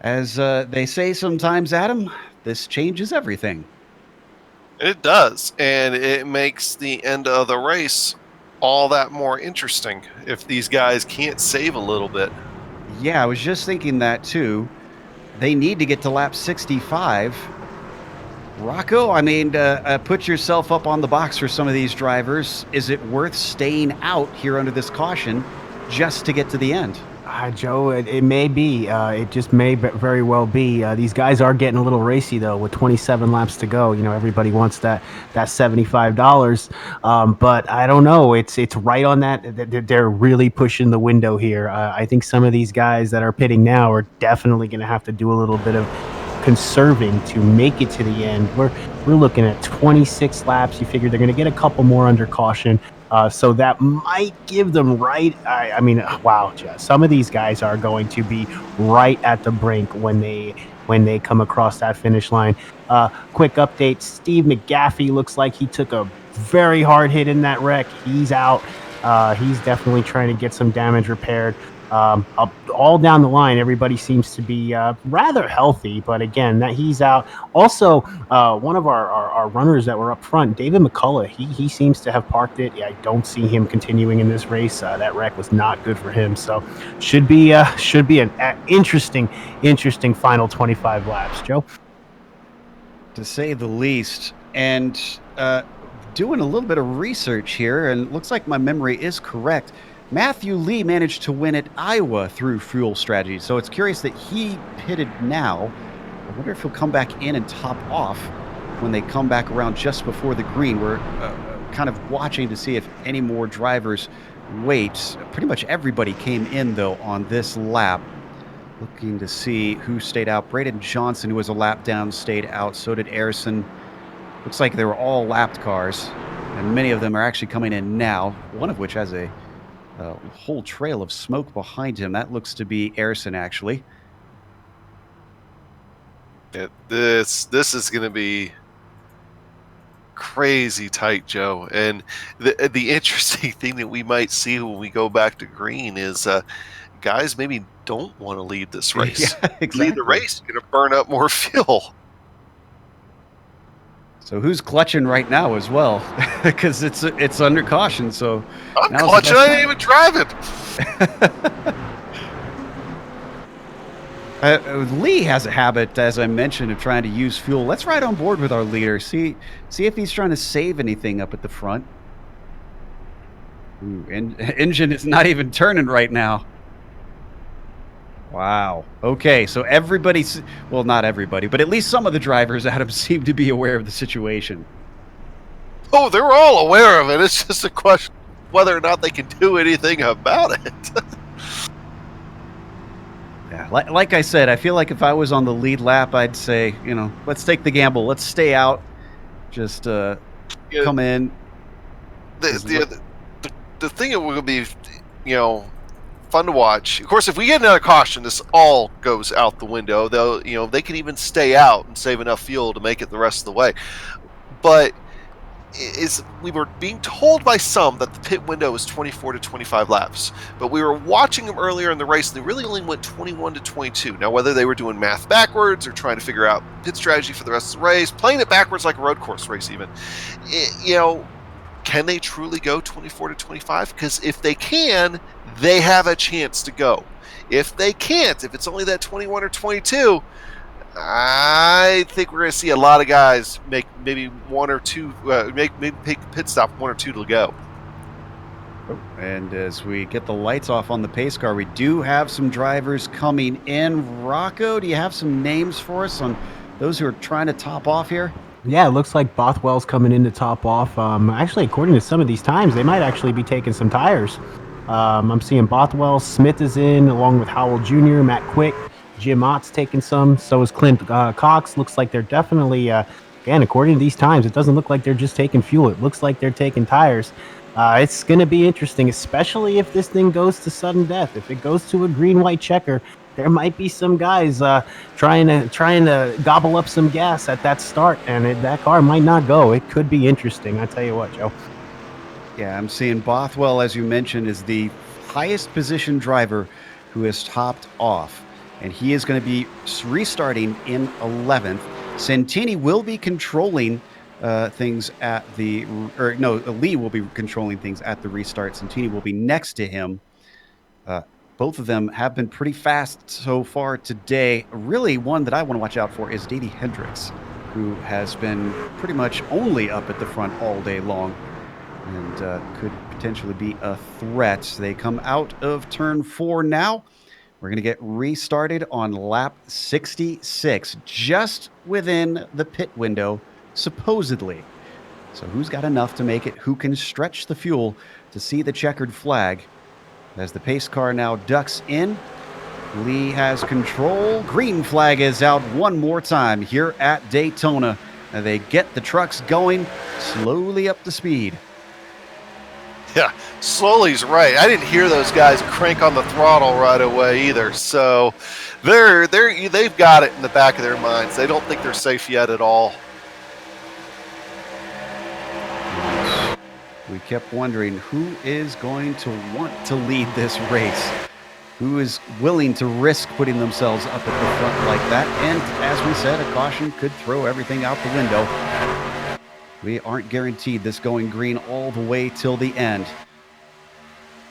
As they say sometimes, Adam, this changes everything. It does, and it makes the end of the race all that more interesting if these guys can't save a little bit. Yeah, I was just thinking that too. They need to get to lap 65. Rocco, I mean, put yourself up on the box for some of these drivers. Is it worth staying out here under this caution just to get to the end? Joe, it may be. It just may very well be. These guys are getting a little racy though, with 27 laps to go. You know, everybody wants that $75. But I don't know. It's right on that. They're really pushing the window here. I think some of these guys that are pitting now are definitely going to have to do a little bit of conserving to make it to the end. We're looking at 26 laps. You figure they're going to get a couple more under caution. So that might give them right. I mean, wow, some of these guys are going to be right at the brink when they come across that finish line. Quick update: Steve McGaffey looks like he took a very hard hit in that wreck. He's out. He's definitely trying to get some damage repaired. All down the line, everybody seems to be rather healthy, but again, that he's out. Also, one of our runners that were up front, David McCullough, he seems to have parked it. I don't see him continuing in this race. That wreck was not good for him, so should be an interesting final 25 laps. Joe, To say the least, and doing a little bit of research here, and it looks like my memory is correct. Matthew Lee managed to win at Iowa through fuel strategy, so it's curious that he pitted now. I wonder if he'll come back in and top off when they come back around just before the green. We're kind of watching to see if any more drivers wait. Pretty much everybody came in, though, on this lap. Looking to see who stayed out. Braden Johnson, who was a lap down, stayed out. So did Arison. Looks like they were all lapped cars, and many of them are actually coming in now, one of which has a whole trail of smoke behind him. That looks to be Arison, actually. This is going to be crazy tight, Joe. And the interesting thing that we might see when we go back to green is guys maybe don't want to lead this race. Yeah, exactly. Lead the race, you're going to burn up more fuel. So who's clutching right now as well? Because it's under caution. So I'm clutching. I ain't even driving. Lee has a habit, as I mentioned, of trying to use fuel. Let's ride on board with our leader. See if he's trying to save anything up at the front. Ooh, and engine is not even turning right now. Wow. Okay, so everybody's, well, not everybody, but at least some of the drivers, Adam, seem to be aware of the situation. Oh, they're all aware of it. It's just a question of whether or not they can do anything about it. Yeah, like I said, I feel like if I was on the lead lap, I'd say, let's take the gamble. Let's stay out. Just come in. The thing that will be, fun to watch. Of course, if we get another caution, this all goes out the window. They can even stay out and save enough fuel to make it the rest of the way. But we were being told by some that the pit window is 24 to 25 laps, but we were watching them earlier in the race, and they really only went 21 to 22. Now, whether they were doing math backwards or trying to figure out pit strategy for the rest of the race, playing it backwards like a road course race even, can they truly go 24 to 25? Because if they can, they have a chance to go. If they can't, if it's only that 21 or 22, I think we're going to see a lot of guys make maybe one or two, maybe take pit stop, one or two to go. And as we get the lights off on the pace car, we do have some drivers coming in. Rocco, do you have some names for us on those who are trying to top off here? Yeah, it looks like Bothwell's coming in to top off. Actually, according to some of these times, they might actually be taking some tires. I'm seeing Bothwell, Smith is in, along with Howell Jr., Matt Quick, Jim Ott's taking some. So is Clint Cox. Looks like they're definitely, again, according to these times, it doesn't look like they're just taking fuel. It looks like they're taking tires. It's going to be interesting, especially if this thing goes to sudden death. If it goes to a green-white checker, there might be some guys trying to gobble up some gas at that start, and that car might not go. It could be interesting. I tell you what, Joe. Yeah, I'm seeing Bothwell, as you mentioned, is the highest position driver who has topped off, and he is going to be restarting in 11th. Santini will be controlling things at Lee will be controlling things at the restart. Santini will be next to him. Both of them have been pretty fast so far today. Really, one that I want to watch out for is Davey Hendricks, who has been pretty much only up at the front all day long. and could potentially be a threat. They come out of turn 4 now. We're going to get restarted on lap 66, just within the pit window, supposedly. So who's got enough to make it? Who can stretch the fuel to see the checkered flag? As the pace car now ducks in, Lee has control. Green flag is out one more time here at Daytona. And they get the trucks going slowly up to speed. Yeah, slowly's right. I didn't hear those guys crank on the throttle right away either. So they've got it in the back of their minds. They don't think they're safe yet at all. We kept wondering who is going to want to lead this race, who is willing to risk putting themselves up at the front like that. And as we said, a caution could throw everything out the window. We aren't guaranteed this going green all the way till the end.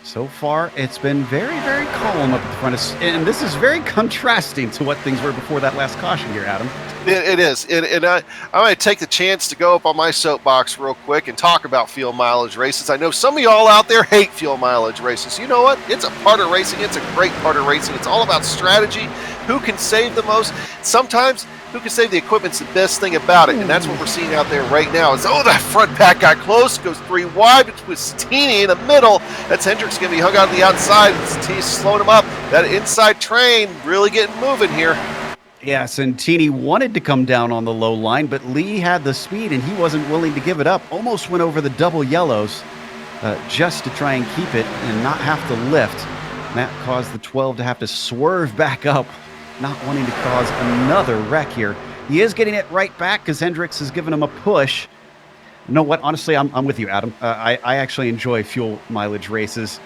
So far, it's been very, very calm up at the front. And this is very contrasting to what things were before that last caution here, Adam. It is. And I'm going to take the chance to go up on my soapbox real quick and talk about fuel mileage races. I know some of y'all out there hate fuel mileage races. You know what? It's a part of racing. It's a great part of racing. It's all about strategy. Who can save the most? Sometimes who can save the equipment's the best thing about it. And that's what we're seeing out there right now is, oh, that front pack got close, goes 3 wide with Santini in the middle. That's Hendricks going to be hung out on the outside. Santini's slowing him up. That inside train really getting moving here. Yeah, Santini wanted to come down on the low line, but Lee had the speed and he wasn't willing to give it up. Almost went over the double yellows just to try and keep it and not have to lift. And that caused the 12 to have to swerve back up, not wanting to cause another wreck here. He is getting it right back because Hendricks has given him a push. You know what? Honestly, I'm with you, Adam. I actually enjoy fuel mileage races.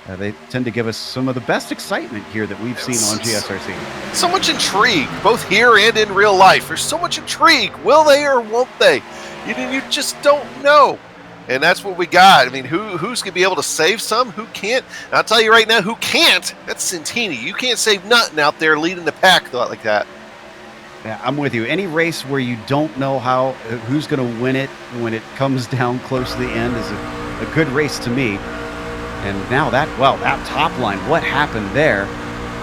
They tend to give us some of the best excitement here that we've seen on GSRC. So much intrigue, both here and in real life. There's so much intrigue. Will they or won't they? You just don't know. And that's what we got. I mean, who's going to be able to save some? Who can't? And I'll tell you right now, who can't? That's Santini. You can't save nothing out there leading the pack like that. Yeah, I'm with you. Any race where you don't know who's going to win it when it comes down close to the end is a good race to me. And now that top line, what happened there?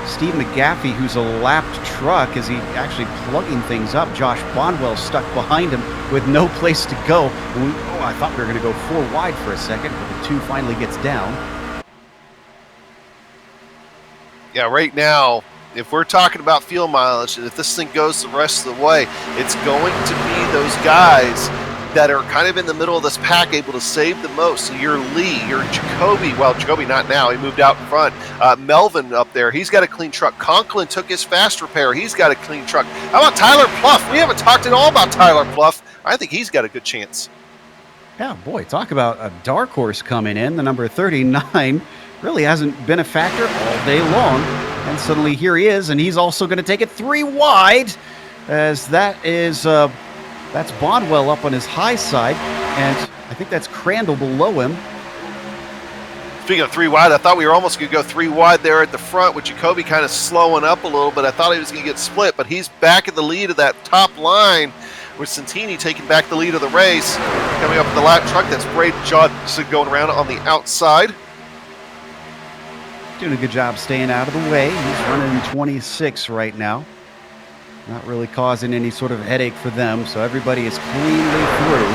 Steve McGaffey, who's a lapped truck, is he actually plugging things up? Josh Bonwell stuck behind him with no place to go. I thought we were going to go 4 wide for a second, but the 2 finally gets down. Yeah, right now, if we're talking about fuel mileage, and if this thing goes the rest of the way, it's going to be those guys that are kind of in the middle of this pack able to save the most. So your Lee, your Jacoby, well, Jacoby not now, he moved out in front. Melvin up there, he's got a clean truck. Conklin took his fast repair, he's got a clean truck. How about Tyler Pluff? We haven't talked at all about Tyler Pluff. I think he's got a good chance. Yeah, boy, talk about a dark horse coming in. The number 39 really hasn't been a factor all day long. And suddenly here he is, and he's also going to take it 3 wide, as that is... That's Bonwell up on his high side, and I think that's Crandall below him. Speaking of 3 wide, I thought we were almost going to go 3 wide there at the front with Jacoby kind of slowing up a little bit. I thought he was going to get split, but he's back in the lead of that top line with Santini taking back the lead of the race. Coming up with the lap truck, that's Braden Johnson going around on the outside. Doing a good job staying out of the way. He's running 26 right now. Not really causing any sort of headache for them, so everybody is cleanly through.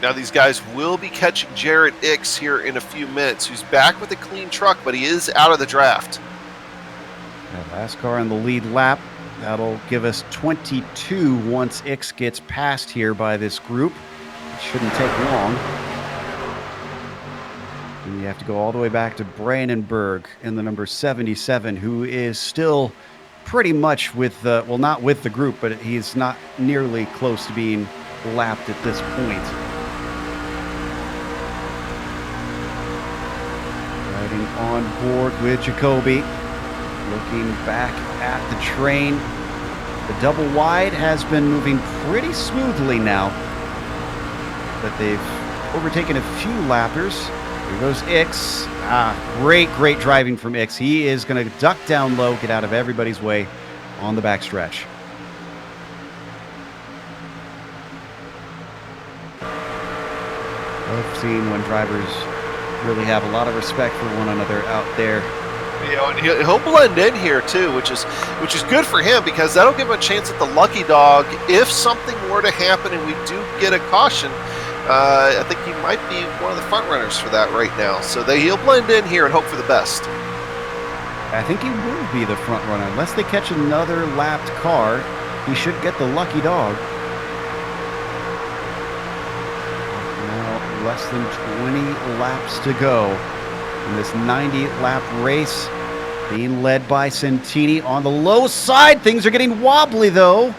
Now these guys will be catching Jared Ix here in a few minutes, who's back with a clean truck, but he is out of the draft. That last car on the lead lap, that'll give us 22 once Ix gets passed here by this group. It shouldn't take long. And you have to go all the way back to Brandenburg in the number 77, who is still pretty much with the, well, not with the group, but he's not nearly close to being lapped at this point. Riding on board with Jacoby, looking back at the train. The double wide has been moving pretty smoothly now, but they've overtaken a few lappers. Here goes Ix. Great driving from Ix. He is going to duck down low, get out of everybody's way on the backstretch. I've seen when drivers really have a lot of respect for one another out there. You know, and he'll blend in here too, which is good for him, because that'll give him a chance at the lucky dog if something were to happen and we do get a caution. I think he might be one of the front runners for that right now. So he'll blend in here and hope for the best. I think he will be the front runner. Unless they catch another lapped car, he should get the lucky dog. Now, less than 20 laps to go in this 90-lap race, being led by Santini on the low side. Things are getting wobbly, though.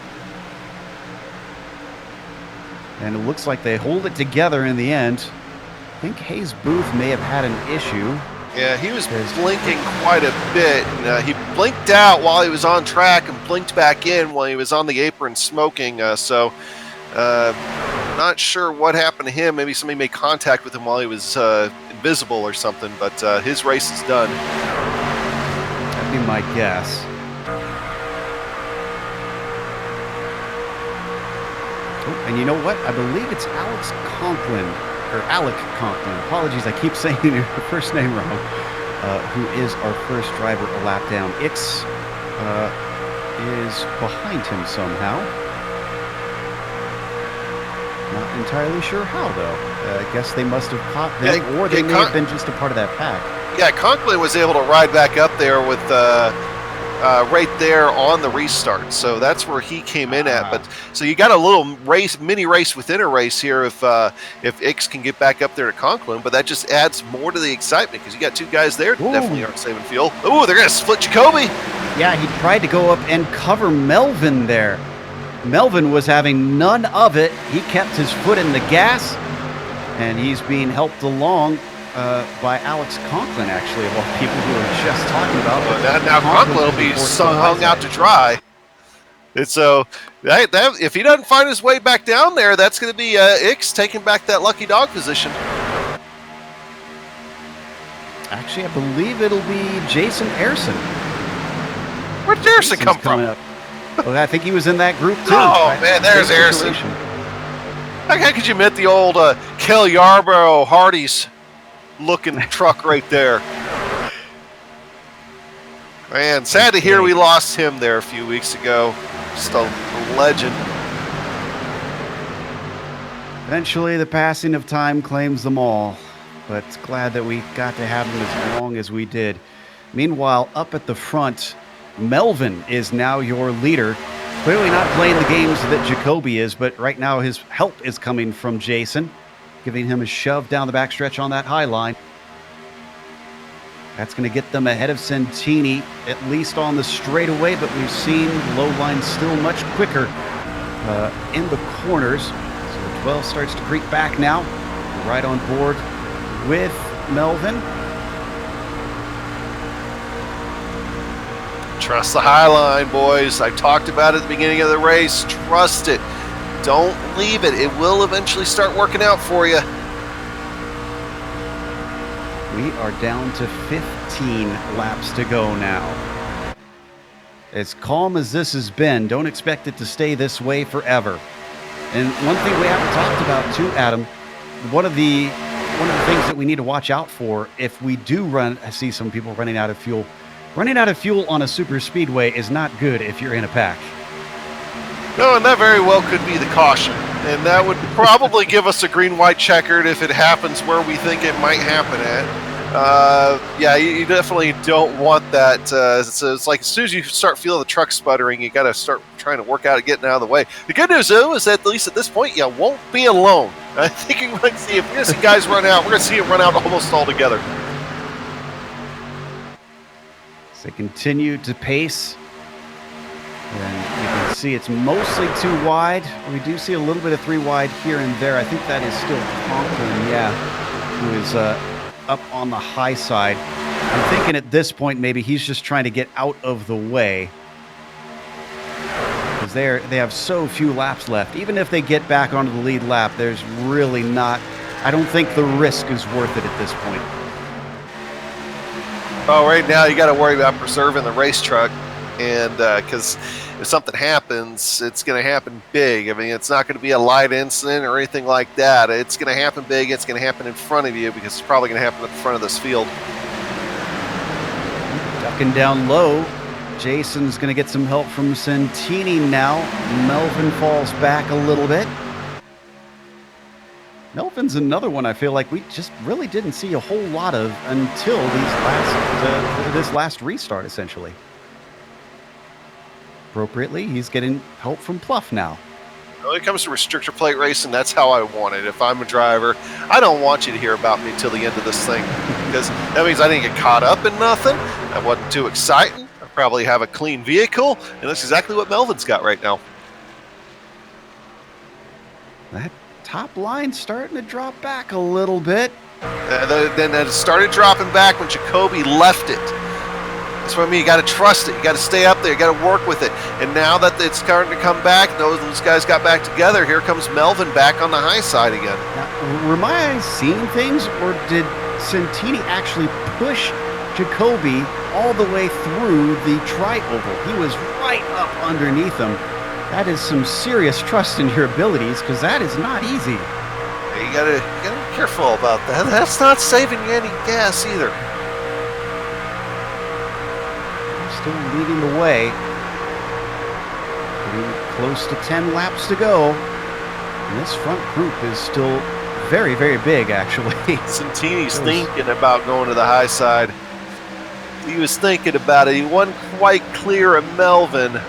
And it looks like they hold it together in the end. I think Hayes Booth may have had an issue. Yeah, he was blinking quite a bit. And, he blinked out while he was on track and blinked back in while he was on the apron smoking. Not sure what happened to him. Maybe somebody made contact with him while he was invisible or something. But his race is done. That'd be my guess. Oh, and you know what? I believe it's Alex Conklin. Or Alec Conklin, apologies, I keep saying your first name wrong, who is our first driver a lap down. Ix is behind him somehow. Not entirely sure how, though. I guess they must have caught them, or they may have been just a part of that pack. Yeah, Conklin was able to ride back up there with right there on the restart, so that's where he came in at. But so you got a little mini race within a race here if Ix can get back up there to Conklin, but that just adds more to the excitement because you got two guys there that definitely aren't saving fuel. Ooh, they're gonna split Jacoby. Yeah, he tried to go up and cover Melvin there. Melvin was having none of it. He kept his foot in the gas, and he's being helped along by Alex Conklin, actually, of all people who were just talking about. Well, now Conklin will be hung out to dry. And so, if he doesn't find his way back down there, that's going to be Ix taking back that lucky dog position. Actually, I believe it'll be Jason Ayrson. Where did Ayrson come from? Well, I think he was in that group, too. Oh, man, there's Ayrson. How could you admit the old Kel Yarborough Hardee's looking truck right there? Man, sad to hear we lost him there a few weeks ago. Just a legend. Eventually, the passing of time claims them all, but glad that we got to have him as long as we did. Meanwhile, up at the front, Melvin is now your leader. Clearly not playing the games that Jacoby is, but right now his help is coming from Jason, giving him a shove down the backstretch on that high line. That's going to get them ahead of Santini, at least on the straightaway, but we've seen low line still much quicker in the corners. So the 12 starts to creep back now. We're right on board with Melvin. Trust the high line, boys. I talked about it at the beginning of the race. Trust it. Don't leave it. It will eventually start working out for you. We are down to 15 laps to go now. As calm as this has been, don't expect it to stay this way forever. And one thing we haven't talked about too, Adam, one of the things that we need to watch out for if we do see some people running out of fuel. Running out of fuel on a super speedway is not good if you're in a pack. No, and that very well could be the caution. And that would probably give us a green-white checkered if it happens where we think it might happen at. Yeah, you definitely don't want that. So it's like as soon as you start feeling the truck sputtering, you got to start trying to work out at getting out of the way. The good news, though, is that at least at this point, you won't be alone. I think we're going to see, if we're going to see guys run out, we're going to see it run out almost all together. They continue to pace, and you can see it's mostly 2 wide. We do see a little bit of 3 wide here and there. I think that is still Conklin, who is up on the high side. I'm thinking at this point maybe he's just trying to get out of the way, because they have so few laps left. Even if they get back onto the lead lap, there's really not. I don't think the risk is worth it at this point. Oh, right now you got to worry about preserving the race truck, and because if something happens, it's going to happen big. I mean, it's not going to be a light incident or anything like that. It's going to happen big. It's going to happen in front of you, because it's probably going to happen at the front of this field. Ducking down low. Jason's going to get some help from Santini now. Melvin falls back a little bit. Melvin's another one I feel like we just really didn't see a whole lot of until this last restart, essentially. Appropriately, he's getting help from Pluff now. When it comes to restrictor plate racing, that's how I want it. If I'm a driver, I don't want you to hear about me till the end of this thing, because that means I didn't get caught up in nothing. That wasn't too exciting. I probably have a clean vehicle, and that's exactly what Melvin's got right now. That top line starting to drop back a little bit. Then it started dropping back when Jacoby left it. That's what I mean. You got to trust it. You got to stay up there. You got to work with it. And now that it's starting to come back, those guys got back together. Here comes Melvin back on the high side again. Now, were my eyes seeing things, or did Santini actually push Jacoby all the way through the tri-oval? He was right up underneath him. That is some serious trust in your abilities, because that is not easy. You gotta be careful about that. That's not saving you any gas either. Still leading the way. Getting close to 10 laps to go. And this front group is still very, very big, actually. Santini's thinking about going to the high side. He was thinking about it. He wasn't quite clear of Melvin.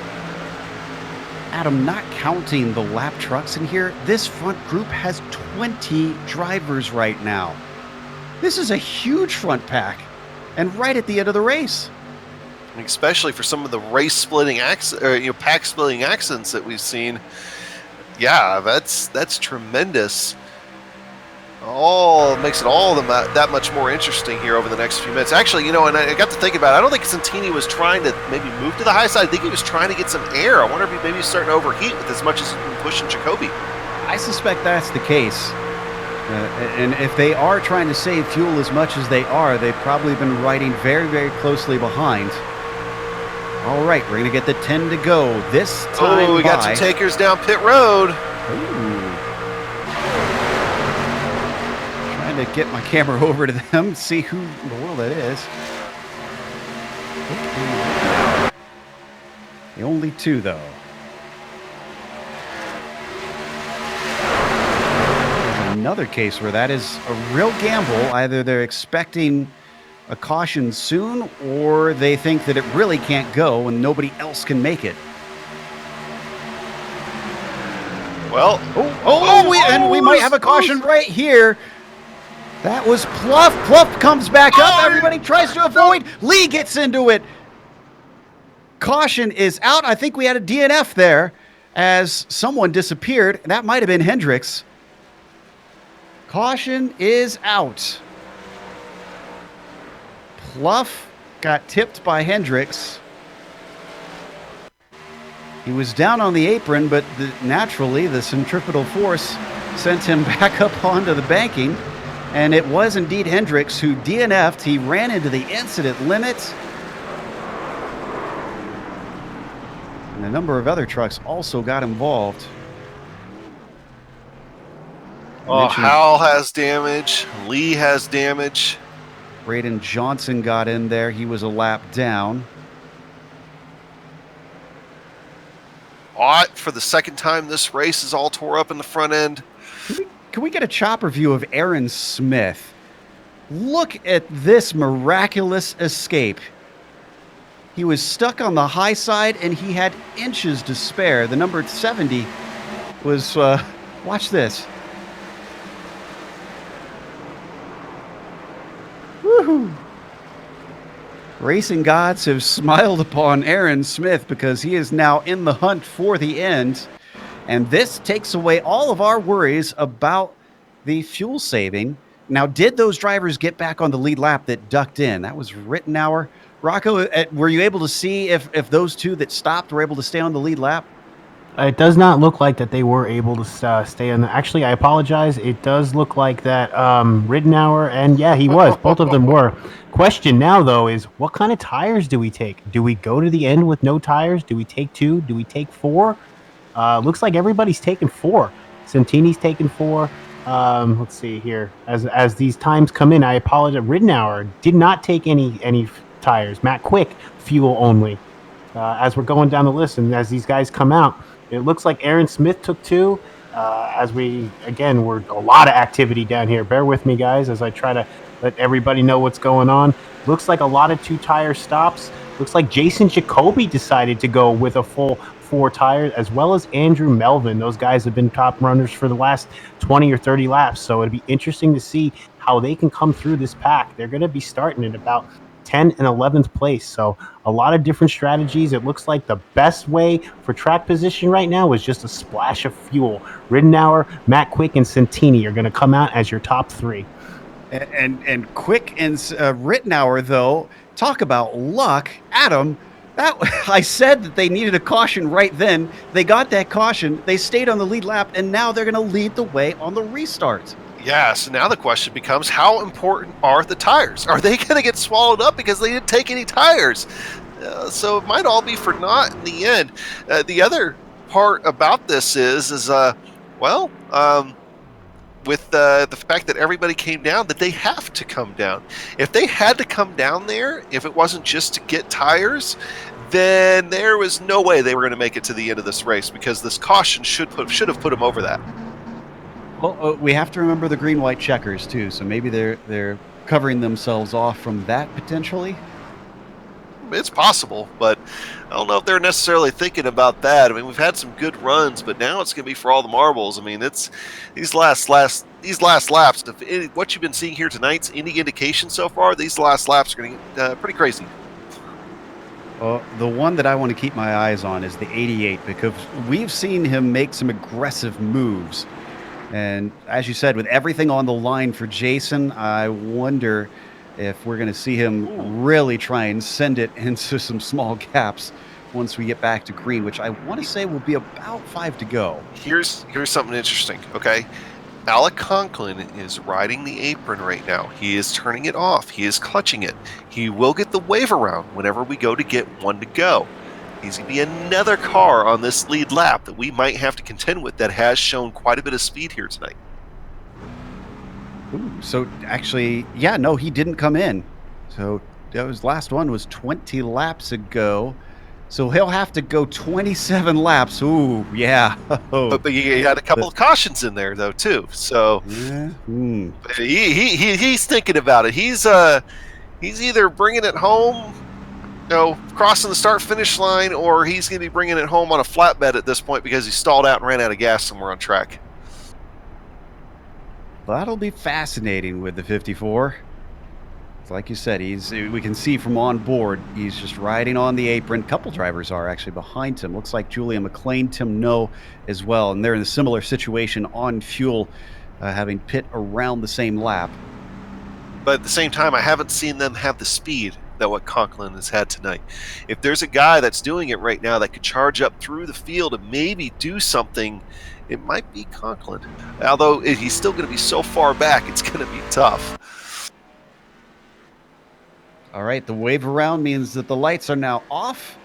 Adam, not counting the lap trucks in here, this front group has 20 drivers right now. This is a huge front pack, and right at the end of the race. Especially for some of the race splitting pack splitting accidents that we've seen. Yeah, that's tremendous. Makes it all that much more interesting here over the next few minutes. Actually, and I got to think about it. I don't think Santini was trying to maybe move to the high side. I think he was trying to get some air. I wonder if he maybe was starting to overheat with as much as he's been pushing Jacoby. I suspect that's the case. And if they are trying to save fuel as much as they are, they've probably been riding very, very closely behind. All right, we're going to get the 10 to go this time. Oh, we got some takers down pit road. Ooh. Trying to get my camera over to them, see who in the world that is. The only two, though. There's another case where that is a real gamble. Either they're expecting a caution soon, or they think that it really can't go and nobody else can make it. Well, we might have a caution right here. That was Pluff. Pluff comes back up. Everybody tries to avoid. Lee gets into it. Caution is out. I think we had a DNF there as someone disappeared. That might have been Hendricks. Caution is out. Pluff got tipped by Hendricks. He was down on the apron, but naturally the centripetal force sent him back up onto the banking. And it was indeed Hendricks who DNF'd. He ran into the incident limit. And a number of other trucks also got involved. Howell has damage. Lee has damage. Braden Johnson got in there. He was a lap down. For the second time this race is all tore up in the front end. Can we get a chopper view of Aaron Smith? Look at this miraculous escape. He was stuck on the high side and he had inches to spare. The number 70 was, watch this. Woohoo! Racing gods have smiled upon Aaron Smith because he is now in the hunt for the end. And this takes away all of our worries about the fuel saving. Now, did those drivers get back on the lead lap that ducked in? That was Rittenauer. Rocco, were you able to see if those two that stopped were able to stay on the lead lap? It does not look like that they were able to stay on. Actually, I apologize. It does look like that Riddenauer and yeah, he was. Both of them were. Question now though is what kind of tires do we take? Do we go to the end with no tires? Do we take 2? Do we take 4? Looks like everybody's taking 4. Santini's taking 4. Let's see here. As these times come in, I apologize. Riddenauer did not take any tires. Matt Quick fuel only. As we're going down the list and as these guys come out, it looks like Aaron Smith took 2. As we're a lot of activity down here. Bear with me, guys, as I try to let everybody know what's going on. Looks like a lot of 2-tire stops. Looks like Jason Jacoby decided to go with a full 4 tires, as well as Andrew Melvin. Those guys have been top runners for the last 20 or 30 laps. So it'd be interesting to see how they can come through this pack. They're going to be starting at about 10th and 11th place. So a lot of different strategies. It looks like the best way for track position right now is just a splash of fuel. Riddenauer, Matt Quick, and Santini are going to come out as your top 3. And Quick and Rittenauer, though, talk about luck. Adam, I said that they needed a caution right then. They got that caution. They stayed on the lead lap, and now they're going to lead the way on the restart. Yeah, so now the question becomes, how important are the tires? Are they going to get swallowed up because they didn't take any tires? So it might all be for naught in the end. The other part about this is with the fact that everybody came down, that they have to come down. If they had to come down there, if it wasn't just to get tires, then there was no way they were going to make it to the end of this race, because this caution should have put them over that. Well, we have to remember the green-white checkers too, so maybe they're covering themselves off from that potentially. It's possible, but I don't know if they're necessarily thinking about that. I mean, we've had some good runs, but now it's going to be for all the marbles. I mean, it's these last laps. If what you've been seeing here tonight's any indication so far, these last laps are going to get pretty crazy. The one that I want to keep my eyes on is the 88, because we've seen him make some aggressive moves. And as you said, with everything on the line for Jason, I wonder if we're going to see him really try and send it into some small gaps once we get back to green, which I want to say will be about 5 to go. Here's something interesting, okay? Alec Conklin is riding the apron right now. He is turning it off. He is clutching it. He will get the wave around whenever we go to get 1 to go. He's going to be another car on this lead lap that we might have to contend with that has shown quite a bit of speed here tonight. Ooh, so actually, yeah, no, he didn't come in. So his last one was 20 laps ago. So he'll have to go 27 laps. Ooh, yeah. But you had a couple of cautions in there, though, too. So yeah. He's thinking about it. He's either bringing it home, crossing the start-finish line, or he's going to be bringing it home on a flatbed at this point because he stalled out and ran out of gas somewhere on track. That'll be fascinating with the 54. Like you said, we can see from on board, he's just riding on the apron. A couple drivers are actually behind him. Looks like Julian McLean, Tim No as well. And they're in a similar situation on fuel, having pit around the same lap. But at the same time, I haven't seen them have the speed that what Conklin has had tonight. If there's a guy that's doing it right now that could charge up through the field and maybe do something, it might be Conklin. Although he's still going to be so far back, it's going to be tough. All right, the wave around means that the lights are now off.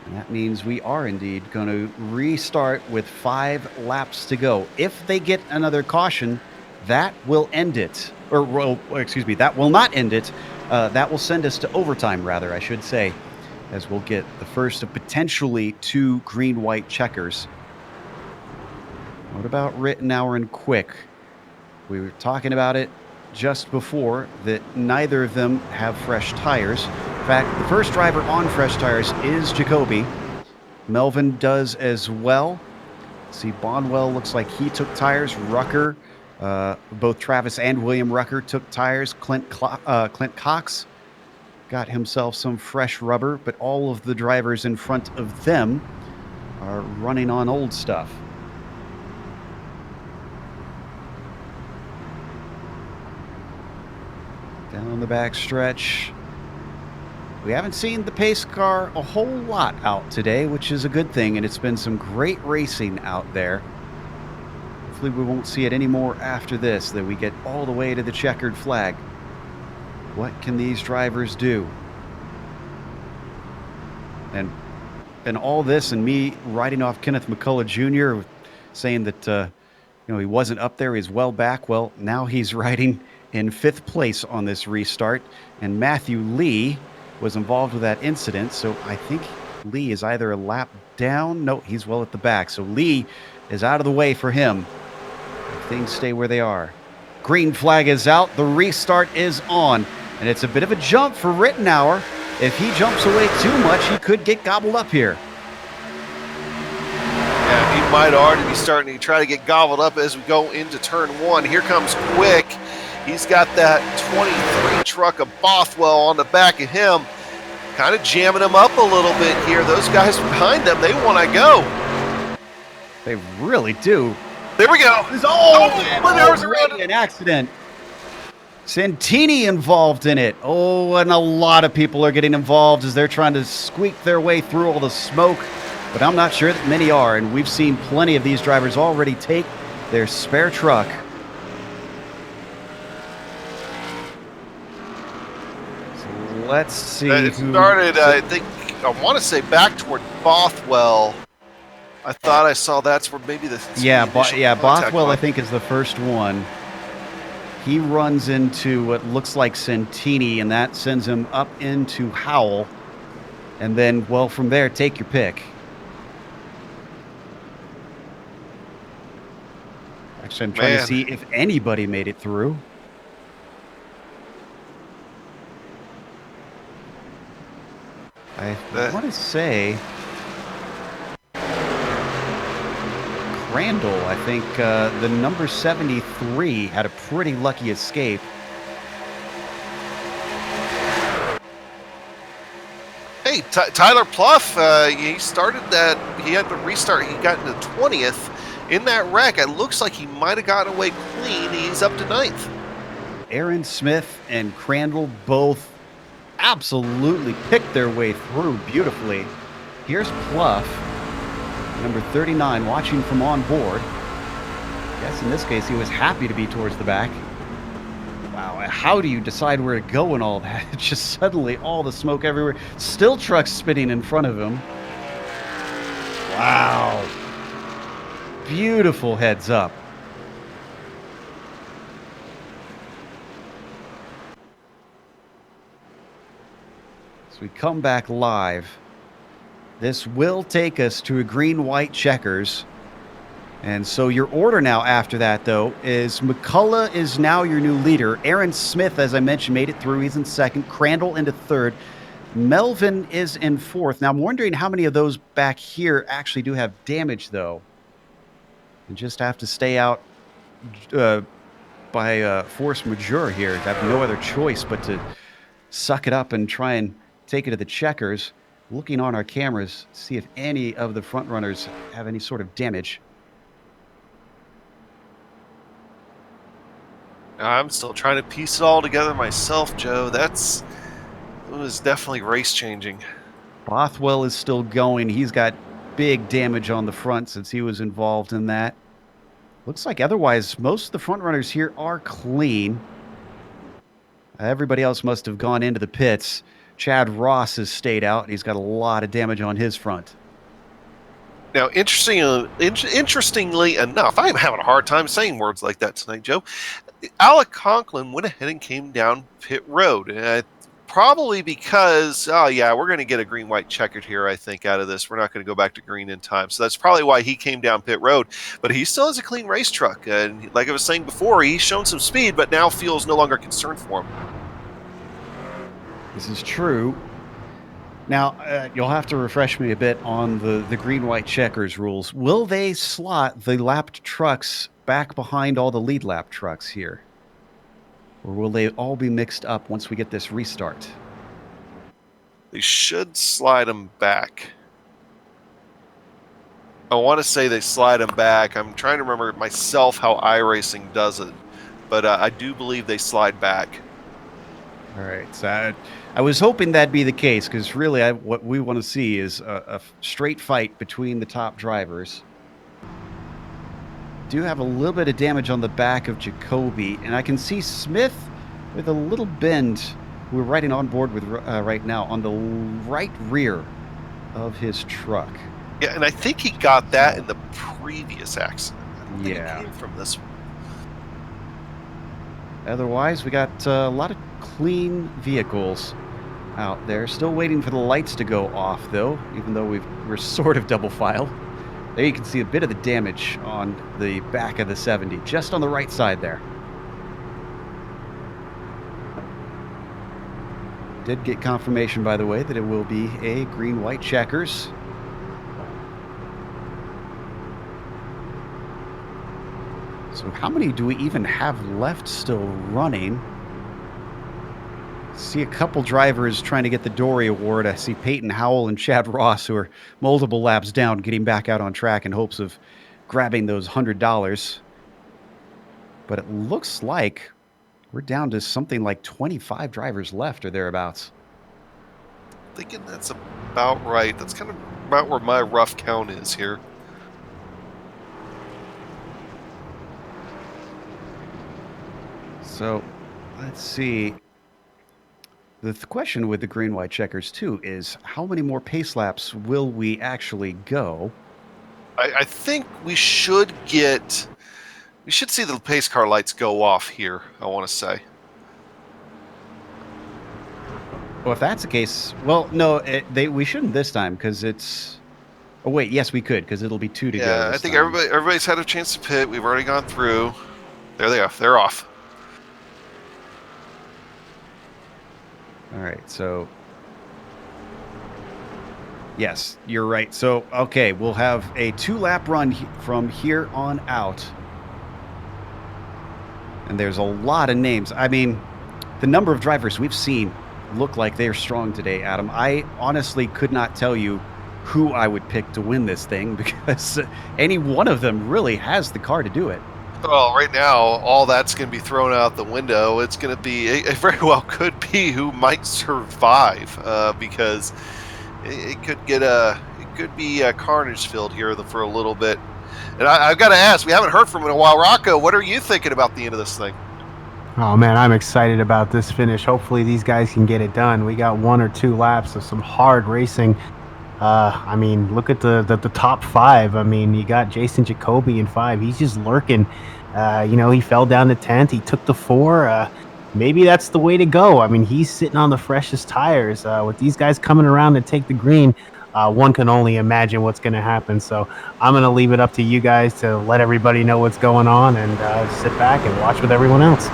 And that means we are indeed going to restart with 5 laps to go. If they get another caution, that will end it. That will not end it. That will send us to overtime, rather, I should say, as we'll get the first of potentially 2 green-white checkers. What about Rittenauer and Quick? We were talking about it just before that neither of them have fresh tires. In fact, the first driver on fresh tires is Jacoby. Melvin does as well. See, Bonwell looks like he took tires. Rucker, both Travis and William Rucker took tires. Clint Cox got himself some fresh rubber, but all of the drivers in front of them are running on old stuff. Down the back stretch, We haven't seen the pace car a whole lot out today, which is a good thing, and it's been some great racing out there. Hopefully we won't see it anymore after this, that we get all the way to the checkered flag. What can these drivers do? And all this and me writing off Kenneth McCullough Jr., saying that he wasn't up there, he's well back. Well, now he's riding in 5th place on this restart, and Matthew Lee was involved with that incident, so I think Lee is either a lap down. No, he's well at the back, so Lee is out of the way for him if things stay where they are. Green flag is out, the restart is on, and it's a bit of a jump for Rittenauer. If he jumps away too much, he could get gobbled up here. Yeah, he might already be starting to try to get gobbled up as we go into turn 1. Here comes Quick. He's got that 23 truck of Bothwell on the back of him, kind of jamming him up a little bit here. Those guys behind them, they want to go. They really do. There we go. Already an accident. Santini involved in it. Oh, and a lot of people are getting involved as they're trying to squeak their way through all the smoke, but I'm not sure that many are, and we've seen plenty of these drivers already take their spare truck. So let's see. It started, I think, I want to say back toward Bothwell. I thought I saw that's where maybe the Bothwell, I think, is the first one. He runs into what looks like Santini, and that sends him up into Howell. And then, well, from there, take your pick. Actually, I'm trying to see if anybody made it through. I want to say Crandall, I think the number 73 had a pretty lucky escape. Hey, Tyler Pluff, he started that, he had to restart, he got into 20th in that wreck. It looks like he might have gotten away clean. He's up to 9th. Aaron Smith and Crandall both absolutely picked their way through beautifully. Here's Pluff, number 39, watching from on board. I guess in this case he was happy to be towards the back. Wow, how do you decide where to go and all that? Just suddenly all the smoke everywhere. Still trucks spinning in front of him. Wow. Beautiful heads up. So we come back live. This will take us to a green-white checkers. And so your order now after that, though, is McCullough is now your new leader. Aaron Smith, as I mentioned, made it through. He's in 2nd. Crandall into 3rd. Melvin is in 4th. Now, I'm wondering how many of those back here actually do have damage, though. And just have to stay out by force majeure here. They have no other choice but to suck it up and try and take it to the checkers. Looking on our cameras, see if any of the front runners have any sort of damage. I'm still trying to piece it all together myself, Joe. It was definitely race changing. Bothwell is still going. He's got big damage on the front since he was involved in that. Looks like otherwise most of the front runners here are clean. Everybody else must have gone into the pits. Chad Ross has stayed out. He's got a lot of damage on his front. Now, interestingly enough, I'm having a hard time saying words like that tonight, Joe. Alec Conklin went ahead and came down pit road. Probably because, we're going to get a green-white checkered here, I think, out of this. We're not going to go back to green in time. So that's probably why he came down pit road. But he still has a clean race truck. And like I was saying before, he's shown some speed, but now feels no longer concerned for him. This is true. Now, you'll have to refresh me a bit on the green-white checkers rules. Will they slot the lapped trucks back behind all the lead lap trucks here? Or will they all be mixed up once we get this restart? They should slide them back. I want to say they slide them back. I'm trying to remember myself how iRacing does it. But I do believe they slide back. All right. So I was hoping that'd be the case because really what we want to see is a straight fight between the top drivers. Do have a little bit of damage on the back of Jacoby, and I can see Smith with a little bend. We're riding on board with right now on the right rear of his truck. Yeah, and I think he got that in the previous accident. I don't think Yeah. it came from this one. Otherwise, we got a lot of clean vehicles out there. Still waiting for the lights to go off, though, even though we're sort of double file. There you can see a bit of the damage on the back of the 70, just on the right side there. Did get confirmation, by the way, that it will be a green-white checkers. So how many do we even have left still running? See a couple drivers trying to get the Dory Award. I see Peyton Howell and Chad Ross, who are multiple laps down, getting back out on track in hopes of grabbing those $100. But it looks like we're down to something like 25 drivers left or thereabouts. Thinking that's about right. That's kind of about where my rough count is here. So let's see. The question with the green-white checkers, too, is how many more pace laps will we actually go? I think we should see the pace car lights go off here, I want to say. Well, if that's the case, well, no, we shouldn't this time because it's... Oh, wait, yes, we could because it'll be 2 to go Yeah, I think everybody's had a chance to pit. We've already gone through. There they are. They're off. All right, so... Yes, you're right. So, okay, we'll have a 2-lap run from here on out. And there's a lot of names. I mean, the number of drivers we've seen look like they're strong today, Adam. I honestly could not tell you who I would pick to win this thing because any one of them really has the car to do it. Well, right now, all that's going to be thrown out the window. It's going to be, it very well could be who might survive because it could be a carnage field here for a little bit. And I've got to ask, we haven't heard from him in a while. Rocco, what are you thinking about the end of this thing? Oh man, I'm excited about this finish. Hopefully these guys can get it done. We got 1 or 2 laps of some hard racing. I mean, look at the top 5. I mean, you got Jason Jacoby in 5. He's just lurking. He fell down to 10th. He took the 4. Maybe that's the way to go. I mean, he's sitting on the freshest tires. With these guys coming around to take the green, one can only imagine what's going to happen. So I'm going to leave it up to you guys to let everybody know what's going on and sit back and watch with everyone else.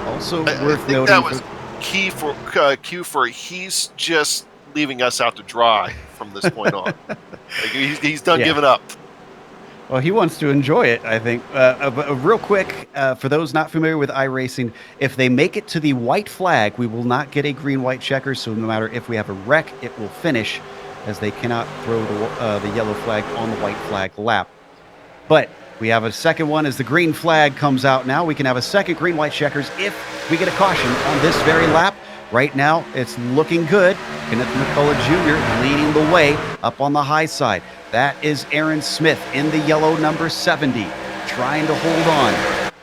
Also I worth think noting... that was cue for he's just leaving us out to dry from this point on. Like he's done giving up. Well, he wants to enjoy it, I think. Real quick, for those not familiar with iRacing, if they make it to the white flag, we will not get a green-white checker, so no matter if we have a wreck, it will finish, as they cannot throw the yellow flag on the white flag lap. But we have a second one as the green flag comes out now. We can have a second green-white checkers if we get a caution on this very lap. Right now, it's looking good. Kenneth McCullough Jr. leading the way up on the high side. That is Aaron Smith in the yellow number 70, trying to hold on.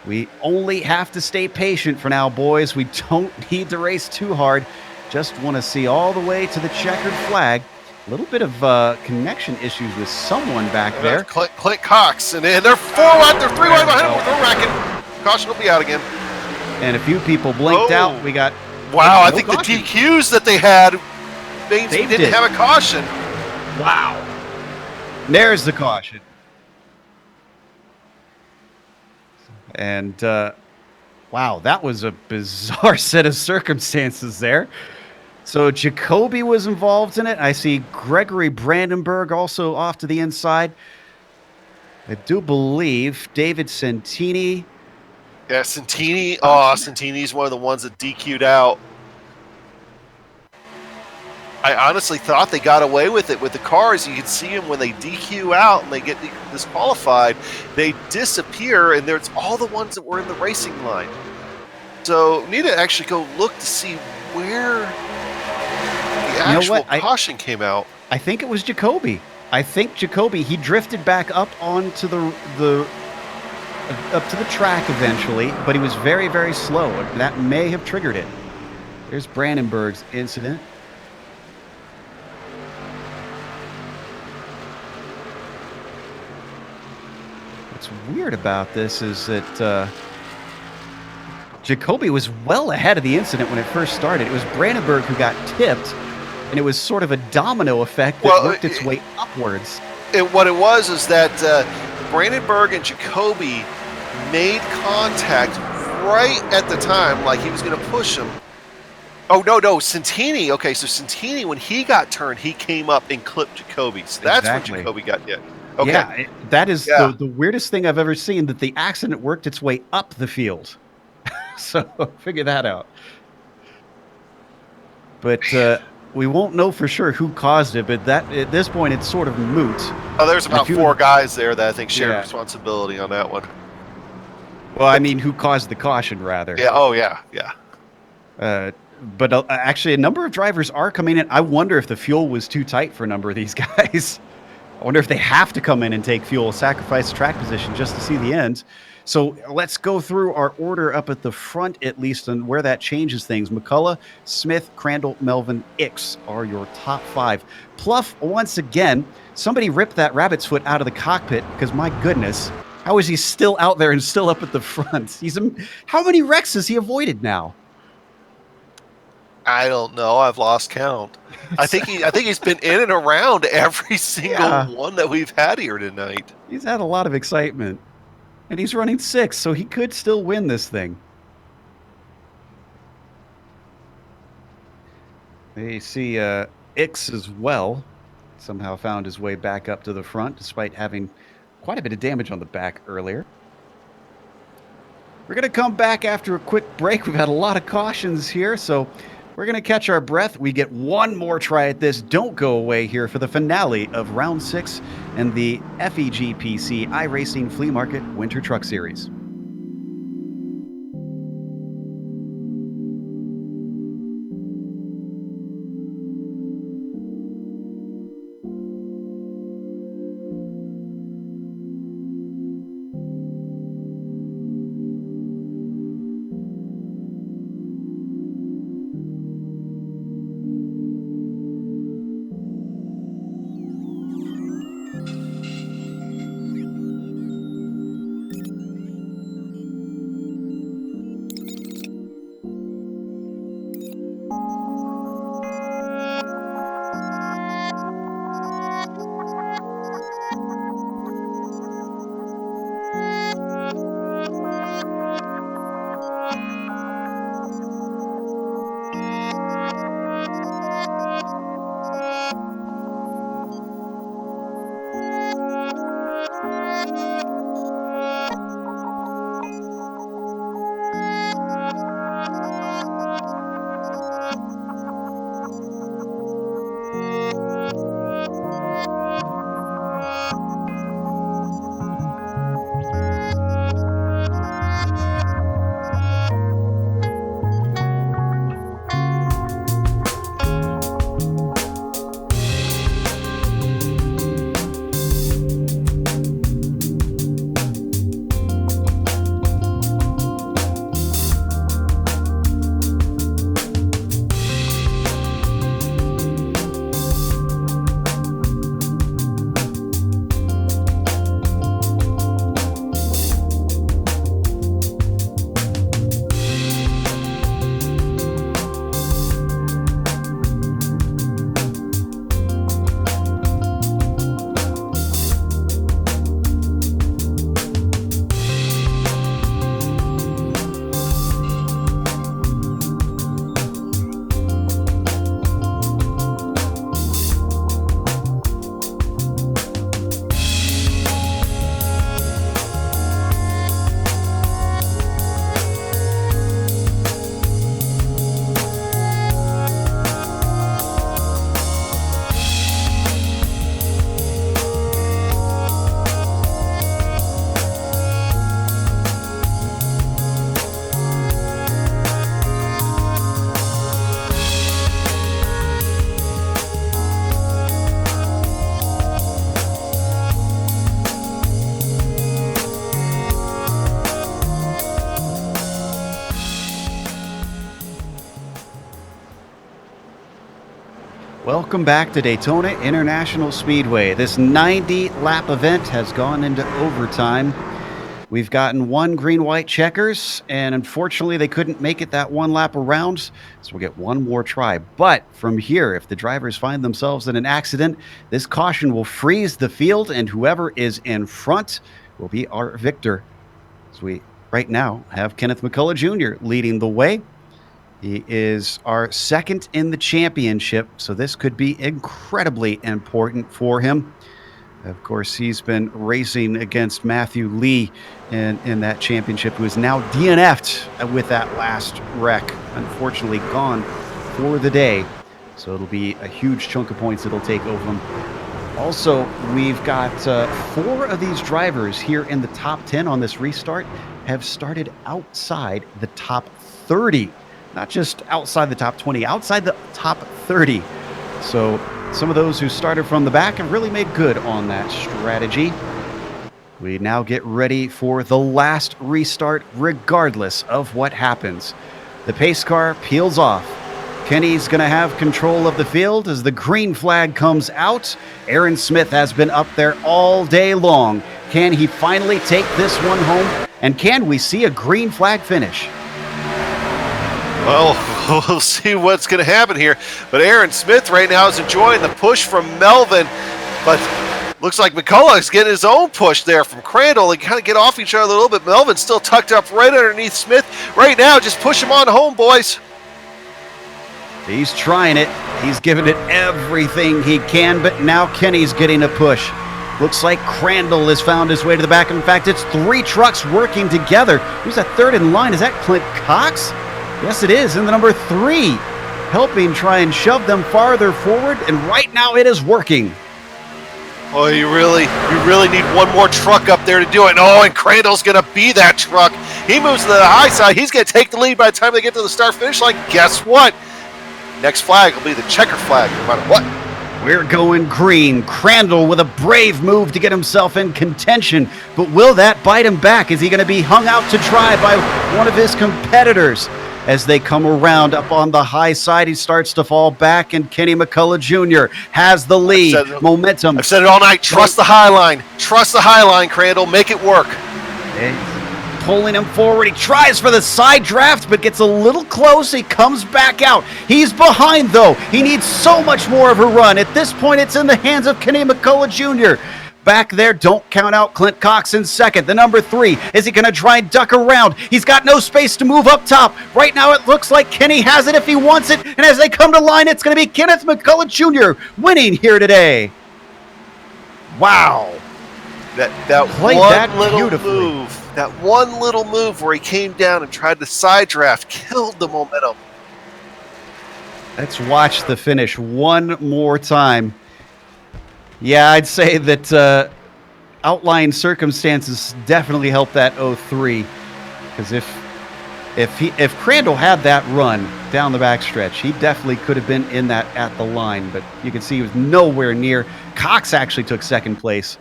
We only have to stay patient for now, boys. We don't need to race too hard. Just want to see all the way to the checkered flag. A little bit of connection issues with someone back there. Clint Cox, and they're 4 wide, they're 3 wide behind him. They're wrecking. Caution will be out again. And a few people blinked out. We got... Wow, I think caution. The DQs that they had means we didn't have a caution. Wow. There's the caution. And, wow, that was a bizarre set of circumstances there. So Jacoby was involved in it. I see Gregory Brandenburg also off to the inside. I do believe David Santini. Yeah, Santini. Oh, Santini's one of the ones that DQ'd out. I honestly thought they got away with it with the cars. You can see them when they DQ out and they get disqualified. They disappear, and there's all the ones that were in the racing line. So need to actually go look to see where the You know actual what? caution came out. I think it was Jacoby. I think Jacoby, he drifted back up onto the up to the track eventually, but he was very, very slow. That may have triggered it. There's Brandenburg's incident. What's weird about this is that Jacoby was well ahead of the incident when it first started. It was Brandenburg who got tipped, and it was sort of a domino effect that worked its way upwards. What it was is that Brandenburg and Jacoby made contact right at the time, like he was going to push him. Oh, no, Santini. Okay, so Santini, when he got turned, he came up and clipped Jacoby. So that's when Jacoby got hit. Okay. Yeah, that is the weirdest thing I've ever seen, that the accident worked its way up the field. So figure that out. But we won't know for sure who caused it, but that at this point it's sort of moot. Oh, there's about 4 guys there that I think shared responsibility on that one. Well, I mean, who caused the caution, rather. Yeah, oh, yeah. But actually, a number of drivers are coming in. I wonder if the fuel was too tight for a number of these guys. I wonder if they have to come in and take fuel, sacrifice track position just to see the end. So let's go through our order up at the front, at least, and where that changes things. McCullough, Smith, Crandall, Melvin, Ix are your top 5. Pluff, once again, somebody ripped that rabbit's foot out of the cockpit, because my goodness, how is he still out there and still up at the front? How many wrecks has he avoided now? I don't know. I've lost count. I think he's been in and around every single one that we've had here tonight. He's had a lot of excitement. And he's running 6th, so he could still win this thing. They see Ix as well. Somehow found his way back up to the front, despite having quite a bit of damage on the back earlier. We're going to come back after a quick break. We've had a lot of cautions here, so we're going to catch our breath. We get one more try at this. Don't go away here for the finale of Round 6 and the FEG PC iRacing Flea Market Winter Truck Series. welcome back to Daytona International Speedway. This 90-lap event has gone into overtime. We've gotten one green-white checkers, and unfortunately they couldn't make it that one lap around, so we'll get one more try. But from here, if the drivers find themselves in an accident, this caution will freeze the field, and whoever is in front will be our victor. So we, right now, have Kenneth McCullough Jr. leading the way. He is our second in the championship, so this could be incredibly important for him. Of course, he's been racing against Matthew Lee in that championship, who is now DNF'd with that last wreck. Unfortunately, gone for the day. So it'll be a huge chunk of points it'll take over him. Also, we've got 4 of these drivers here in the top 10 on this restart have started outside the top 30. Not just outside the top 20, outside the top 30. So some of those who started from the back have really made good on that strategy. We now get ready for the last restart, regardless of what happens. The pace car peels off. Kenny's going to have control of the field as the green flag comes out. Aaron Smith has been up there all day long. Can he finally take this one home? And can we see a green flag finish? Well, we'll see what's going to happen here. But Aaron Smith right now is enjoying the push from Melvin. But looks like McCullough's getting his own push there from Crandall. They kind of get off each other a little bit. Melvin's still tucked up right underneath Smith. Right now, just push him on home, boys. He's trying it. He's giving it everything he can, but now Kenny's getting a push. Looks like Crandall has found his way to the back. In fact, it's 3 trucks working together. Who's that third in line? Is that Clint Cox? Yes, it is. And the number 3 helping try and shove them farther forward. And right now it is working. Oh, you really need one more truck up there to do it. Oh, and Crandall's going to be that truck. He moves to the high side. He's going to take the lead by the time they get to the start-finish line. Guess what? Next flag will be the checker flag, no matter what. We're going green. Crandall with a brave move to get himself in contention. But will that bite him back? Is he going to be hung out to dry by one of his competitors? As they come around up on the high side, he starts to fall back, and Kenny McCullough Jr. has the lead. Momentum. I've said it all night. Trust the high line. Trust the high line, Crandall. Make it work. Pulling him forward. He tries for the side draft, but gets a little close. He comes back out. He's behind, though. He needs so much more of a run. At this point, it's in the hands of Kenny McCullough Jr. Back there, don't count out Clint Cox in second. The number 3, is he going to try and duck around? He's got no space to move up top. Right now, it looks like Kenny has it if he wants it. And as they come to line, it's going to be Kenneth McCullough Jr. winning here today. Wow. That one little move where he came down and tried to side draft killed the momentum. Let's watch the finish one more time. Yeah, I'd say that outlying circumstances definitely helped that 03. Because if Crandall had that run down the backstretch, he definitely could have been in that at the line. But you can see he was nowhere near. Cox actually took second place.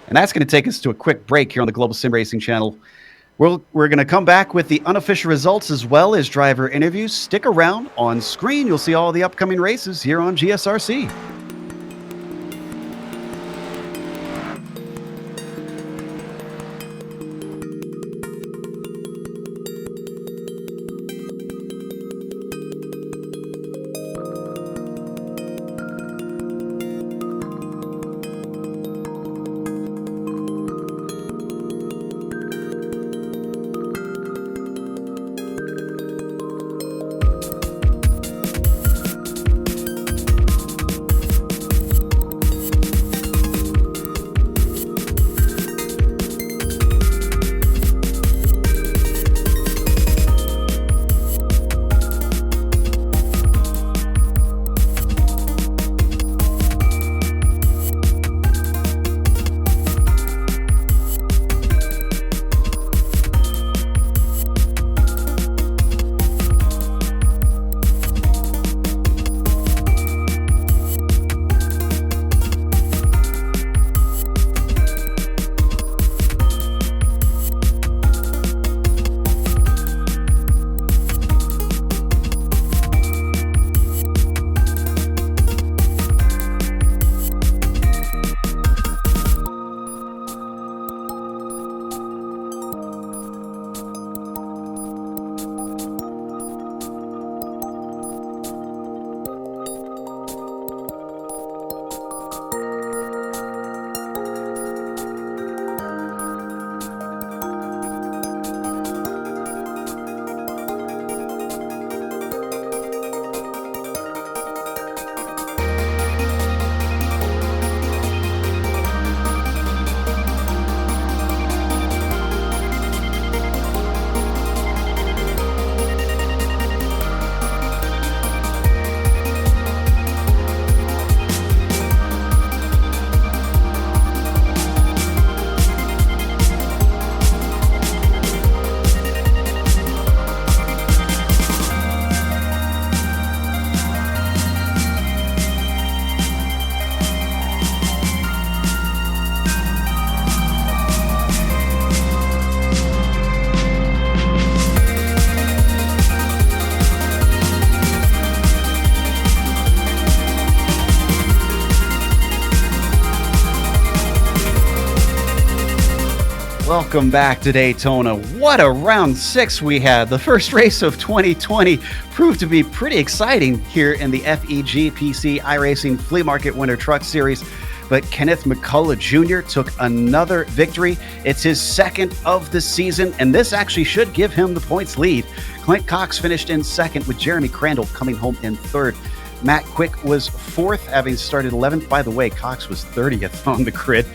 And that's going to take us to a quick break here on the Global Sim Racing channel. We're going to come back with the unofficial results as well as driver interviews. Stick around. On screen, you'll see all the upcoming races here on GSRC. Welcome back to Daytona. What a round 6 we had. The first race of 2020 proved to be pretty exciting here in the FEG PC iRacing Flea Market Winter Truck Series. But Kenneth McCullough Jr. took another victory. It's his second of the season, and this actually should give him the points lead. Clint Cox finished in second, with Jeremy Crandall coming home in third. Matt Quick was fourth, having started 11th. By the way, Cox was 30th on the grid.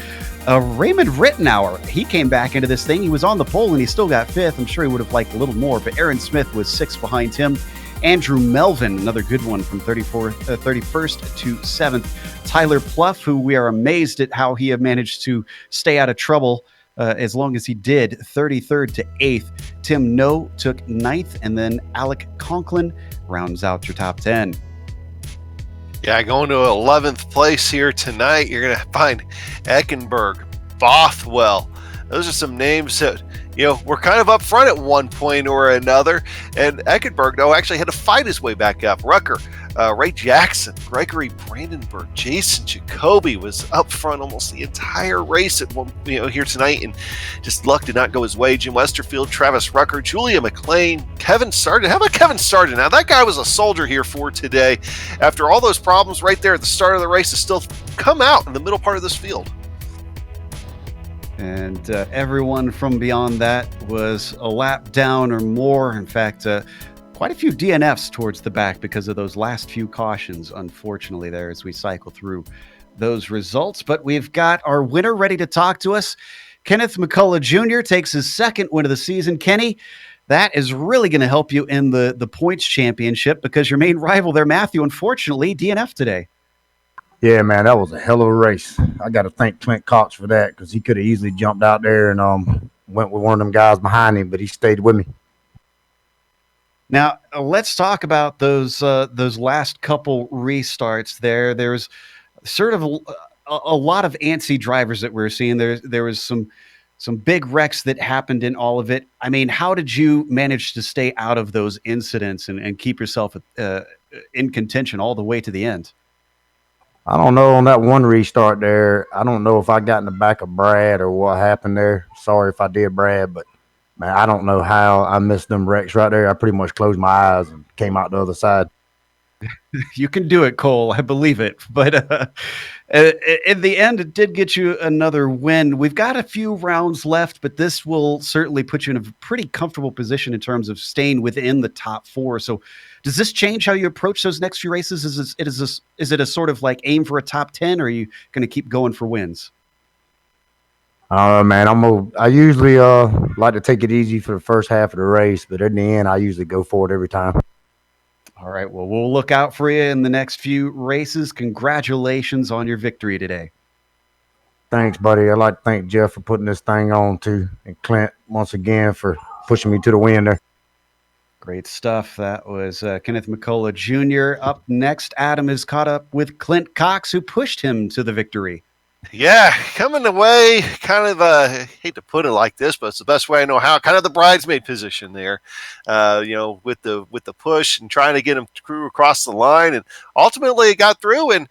Raymond Rittenauer, he came back into this thing. He was on the pole and he still got fifth. I'm sure he would have liked a little more, but Aaron Smith was sixth behind him. Andrew Melvin, another good one, from 31st to 7th. Tyler Pluff, who we are amazed at how he had managed to stay out of trouble as long as he did, 33rd to 8th. Tim No took 9th, and then Alec Conklin rounds out your top 10. Yeah, going to 11th place here tonight, you're going to find Eckenberg, Bothwell. Those are some names that, were kind of up front at one point or another. And Eckenberg, though, actually had to fight his way back up. Rucker, Ray Jackson, Gregory Brandenburg, Jason Jacoby was up front almost the entire race at one, here tonight, and just luck did not go his way. Jim Westerfield, Travis Rucker, Julia McLean, Kevin Sargent. How about Kevin Sargent? Now, that guy was a soldier here for today. After all those problems right there at the start of the race, to still come out in the middle part of this field. And everyone from beyond that was a lap down or more. In fact, quite a few DNFs towards the back because of those last few cautions, unfortunately, there as we cycle through those results. But we've got our winner ready to talk to us. Kenneth McCullough Jr. takes his second win of the season. Kenny, that is really going to help you in the points championship, because your main rival there, Matthew, unfortunately, DNF today. Yeah, man, that was a hell of a race. I got to thank Clint Cox for that, because he could have easily jumped out there and went with one of them guys behind him, but he stayed with me. Now, let's talk about those last couple restarts there. There's sort of a lot of antsy drivers that we're seeing. There was some big wrecks that happened in all of it. I mean, how did you manage to stay out of those incidents and keep yourself in contention all the way to the end? I don't know, on that one restart there, I don't know if I got in the back of Brad or what happened there. Sorry if I did, Brad, but man, I don't know how I missed them wrecks right there. I pretty much closed my eyes and came out the other side. You can do it, Cole. I believe it. But in the end, it did get you another win. We've got a few rounds left, but this will certainly put you in a pretty comfortable position in terms of staying within the top 4. So does this change how you approach those next few races? Is it a sort of like aim for a top 10, or are you going to keep going for wins? Man, I usually like to take it easy for the first half of the race, but in the end, I usually go for it every time. All right, well, we'll look out for you in the next few races. Congratulations on your victory today. Thanks, buddy. I'd like to thank Jeff for putting this thing on, too, and Clint, once again, for pushing me to the win there. Great stuff. That was Kenneth McCullough Jr. Up next, Adam is caught up with Clint Cox, who pushed him to the victory. Yeah, coming away, kind of, hate to put it like this, but it's the best way I know how, kind of the bridesmaid position there, with the push and trying to get him crew across the line. And ultimately it got through. And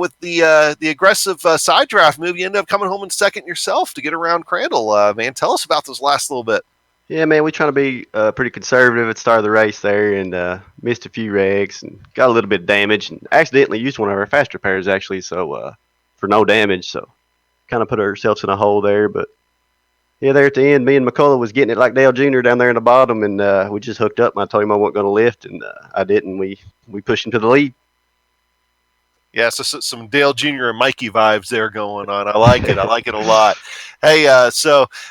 with the aggressive side draft move, you ended up coming home in second yourself to get around Crandall. Man, tell us about those last little bit. Yeah, man, we trying to be pretty conservative at the start of the race there, and missed a few regs and got a little bit of damage, and accidentally used one of our fast repairs, actually, so for no damage, so kind of put ourselves in a hole there. But yeah, there at the end, me and McCullough was getting it like Dale Jr. down there in the bottom, and we just hooked up, and I told him I wasn't going to lift, and I didn't. We pushed him to the lead. Yeah, so some Dale Jr. and Mikey vibes there going on. I like it. I like it a lot. Hey,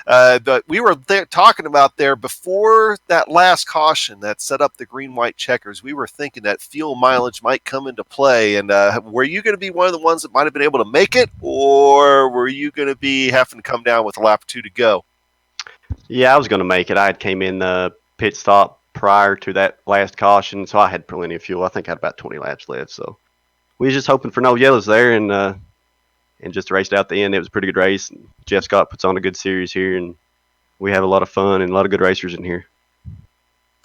but we were talking about there before that last caution that set up the green-white checkers. We were thinking that fuel mileage might come into play. And were you going to be one of the ones that might have been able to make it, or were you going to be having to come down with a lap or two to go? Yeah, I was going to make it. I had came in the pit stop prior to that last caution, so I had plenty of fuel. I think I had about 20 laps left, so we was just hoping for no yellows there, and just raced out the end. It was a pretty good race. Jeff Scott puts on a good series here, and we have a lot of fun and a lot of good racers in here.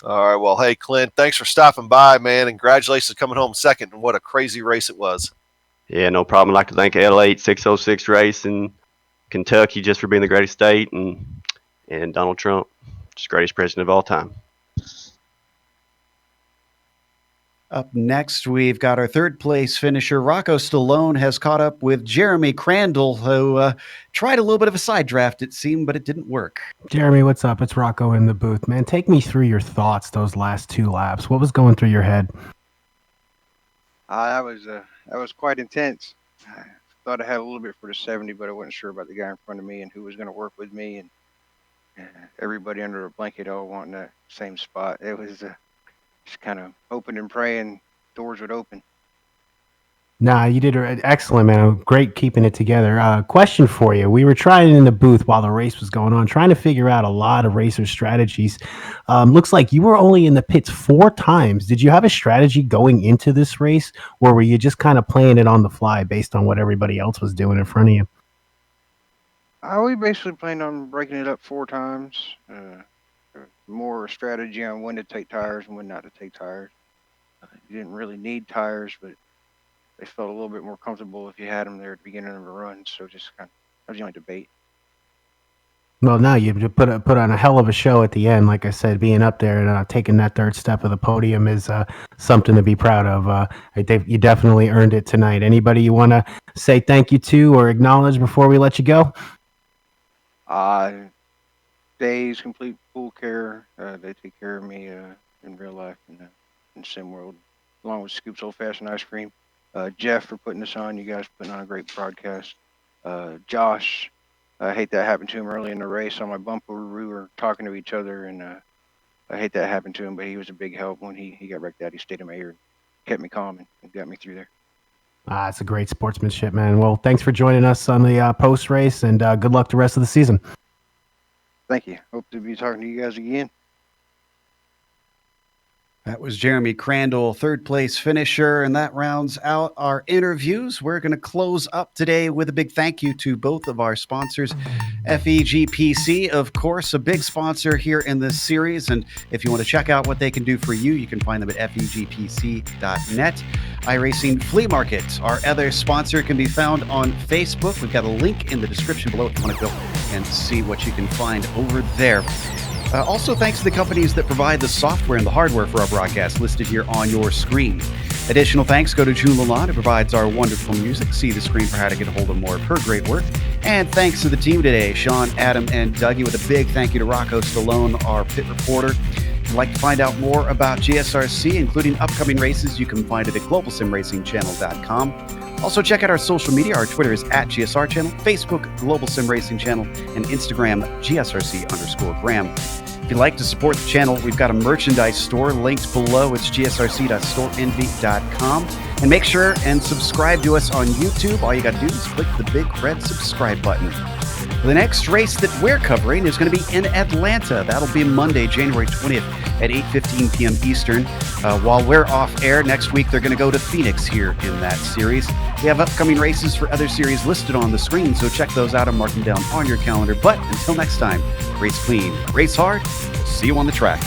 All right, well, hey, Clint, thanks for stopping by, man, and congratulations coming home second, and what a crazy race it was. Yeah, no problem. I'd like to thank L8 606 Race in Kentucky just for being the greatest state, and and Donald Trump, just greatest president of all time. Up next, we've got our third place finisher. Rocco Stallone has caught up with Jeremy Crandall, who tried a little bit of a side draft, it seemed, but it didn't work. Jeremy, what's up? It's Rocco in the booth. Man, take me through your thoughts those last 2 laps. What was going through your head? That was quite intense. I thought I had a little bit for the 70, but I wasn't sure about the guy in front of me and who was going to work with me, and everybody under a blanket all wanting that same spot. It was just kind of hoping and praying doors would open. Nah, you did excellent, man. Great keeping it together. Question for you. We were trying in the booth while the race was going on, trying to figure out a lot of racer strategies. Looks like you were only in the pits 4 times. Did you have a strategy going into this race, or were you just kind of playing it on the fly based on what everybody else was doing in front of you? We basically planned on breaking it up 4 times. More strategy on when to take tires and when not to take tires. You didn't really need tires, but they felt a little bit more comfortable if you had them there at the beginning of a run. So just kind of, that was the only debate. Well, no, you put on a hell of a show at the end. Like I said, being up there and taking that third step of the podium is something to be proud of. You definitely earned it tonight. Anybody you want to say thank you to or acknowledge before we let you go? Days Complete Pool Care. They take care of me in real life and in Sim World, along with Scoops Old Fashioned Ice Cream. Jeff for putting this on. You guys putting on a great broadcast. Josh, I hate that happened to him early in the race on my bumper. We were talking to each other, and I hate that happened to him, but he was a big help when he got wrecked out. He stayed in my ear, kept me calm, and got me through there. It's a great sportsmanship, man. Well, thanks for joining us on the post race, and good luck the rest of the season. Thank you. Hope to be talking to you guys again. That was Jeremy Crandall, third place finisher, and that rounds out our interviews. We're going to close up today with a big thank you to both of our sponsors. FEG PC, of course, a big sponsor here in this series, and if you want to check out what they can do for you, you can find them at fegpc.net. iRacing Flea Market, our other sponsor, can be found on Facebook. We've got a link in the description below if you want to go and see what you can find over there. Also, thanks to the companies that provide the software and the hardware for our broadcast listed here on your screen. Additional thanks go to June Lalonde, who provides our wonderful music. See the screen for how to get a hold of more of her great work. And thanks to the team today, Sean, Adam, and Dougie, with a big thank you to Rocco Stallone, our pit reporter. If you'd like to find out more about GSRC, including upcoming races, you can find it at globalsimracingchannel.com. Also, check out our social media. Our Twitter is at GSR Channel, Facebook, Global Sim Racing Channel, and Instagram, GSRC_Graham. If you'd like to support the channel, we've got a merchandise store linked below. It's gsrc.storeenvy.com. And make sure and subscribe to us on YouTube. All you got to do is click the big red subscribe button. The next race that we're covering is going to be in Atlanta. That'll be Monday, January 20th at 8:15 p.m. Eastern. While we're off air next week, they're going to go to Phoenix here in that series. We have upcoming races for other series listed on the screen, so check those out and mark them down on your calendar. But until next time, race clean, race hard. See you on the track.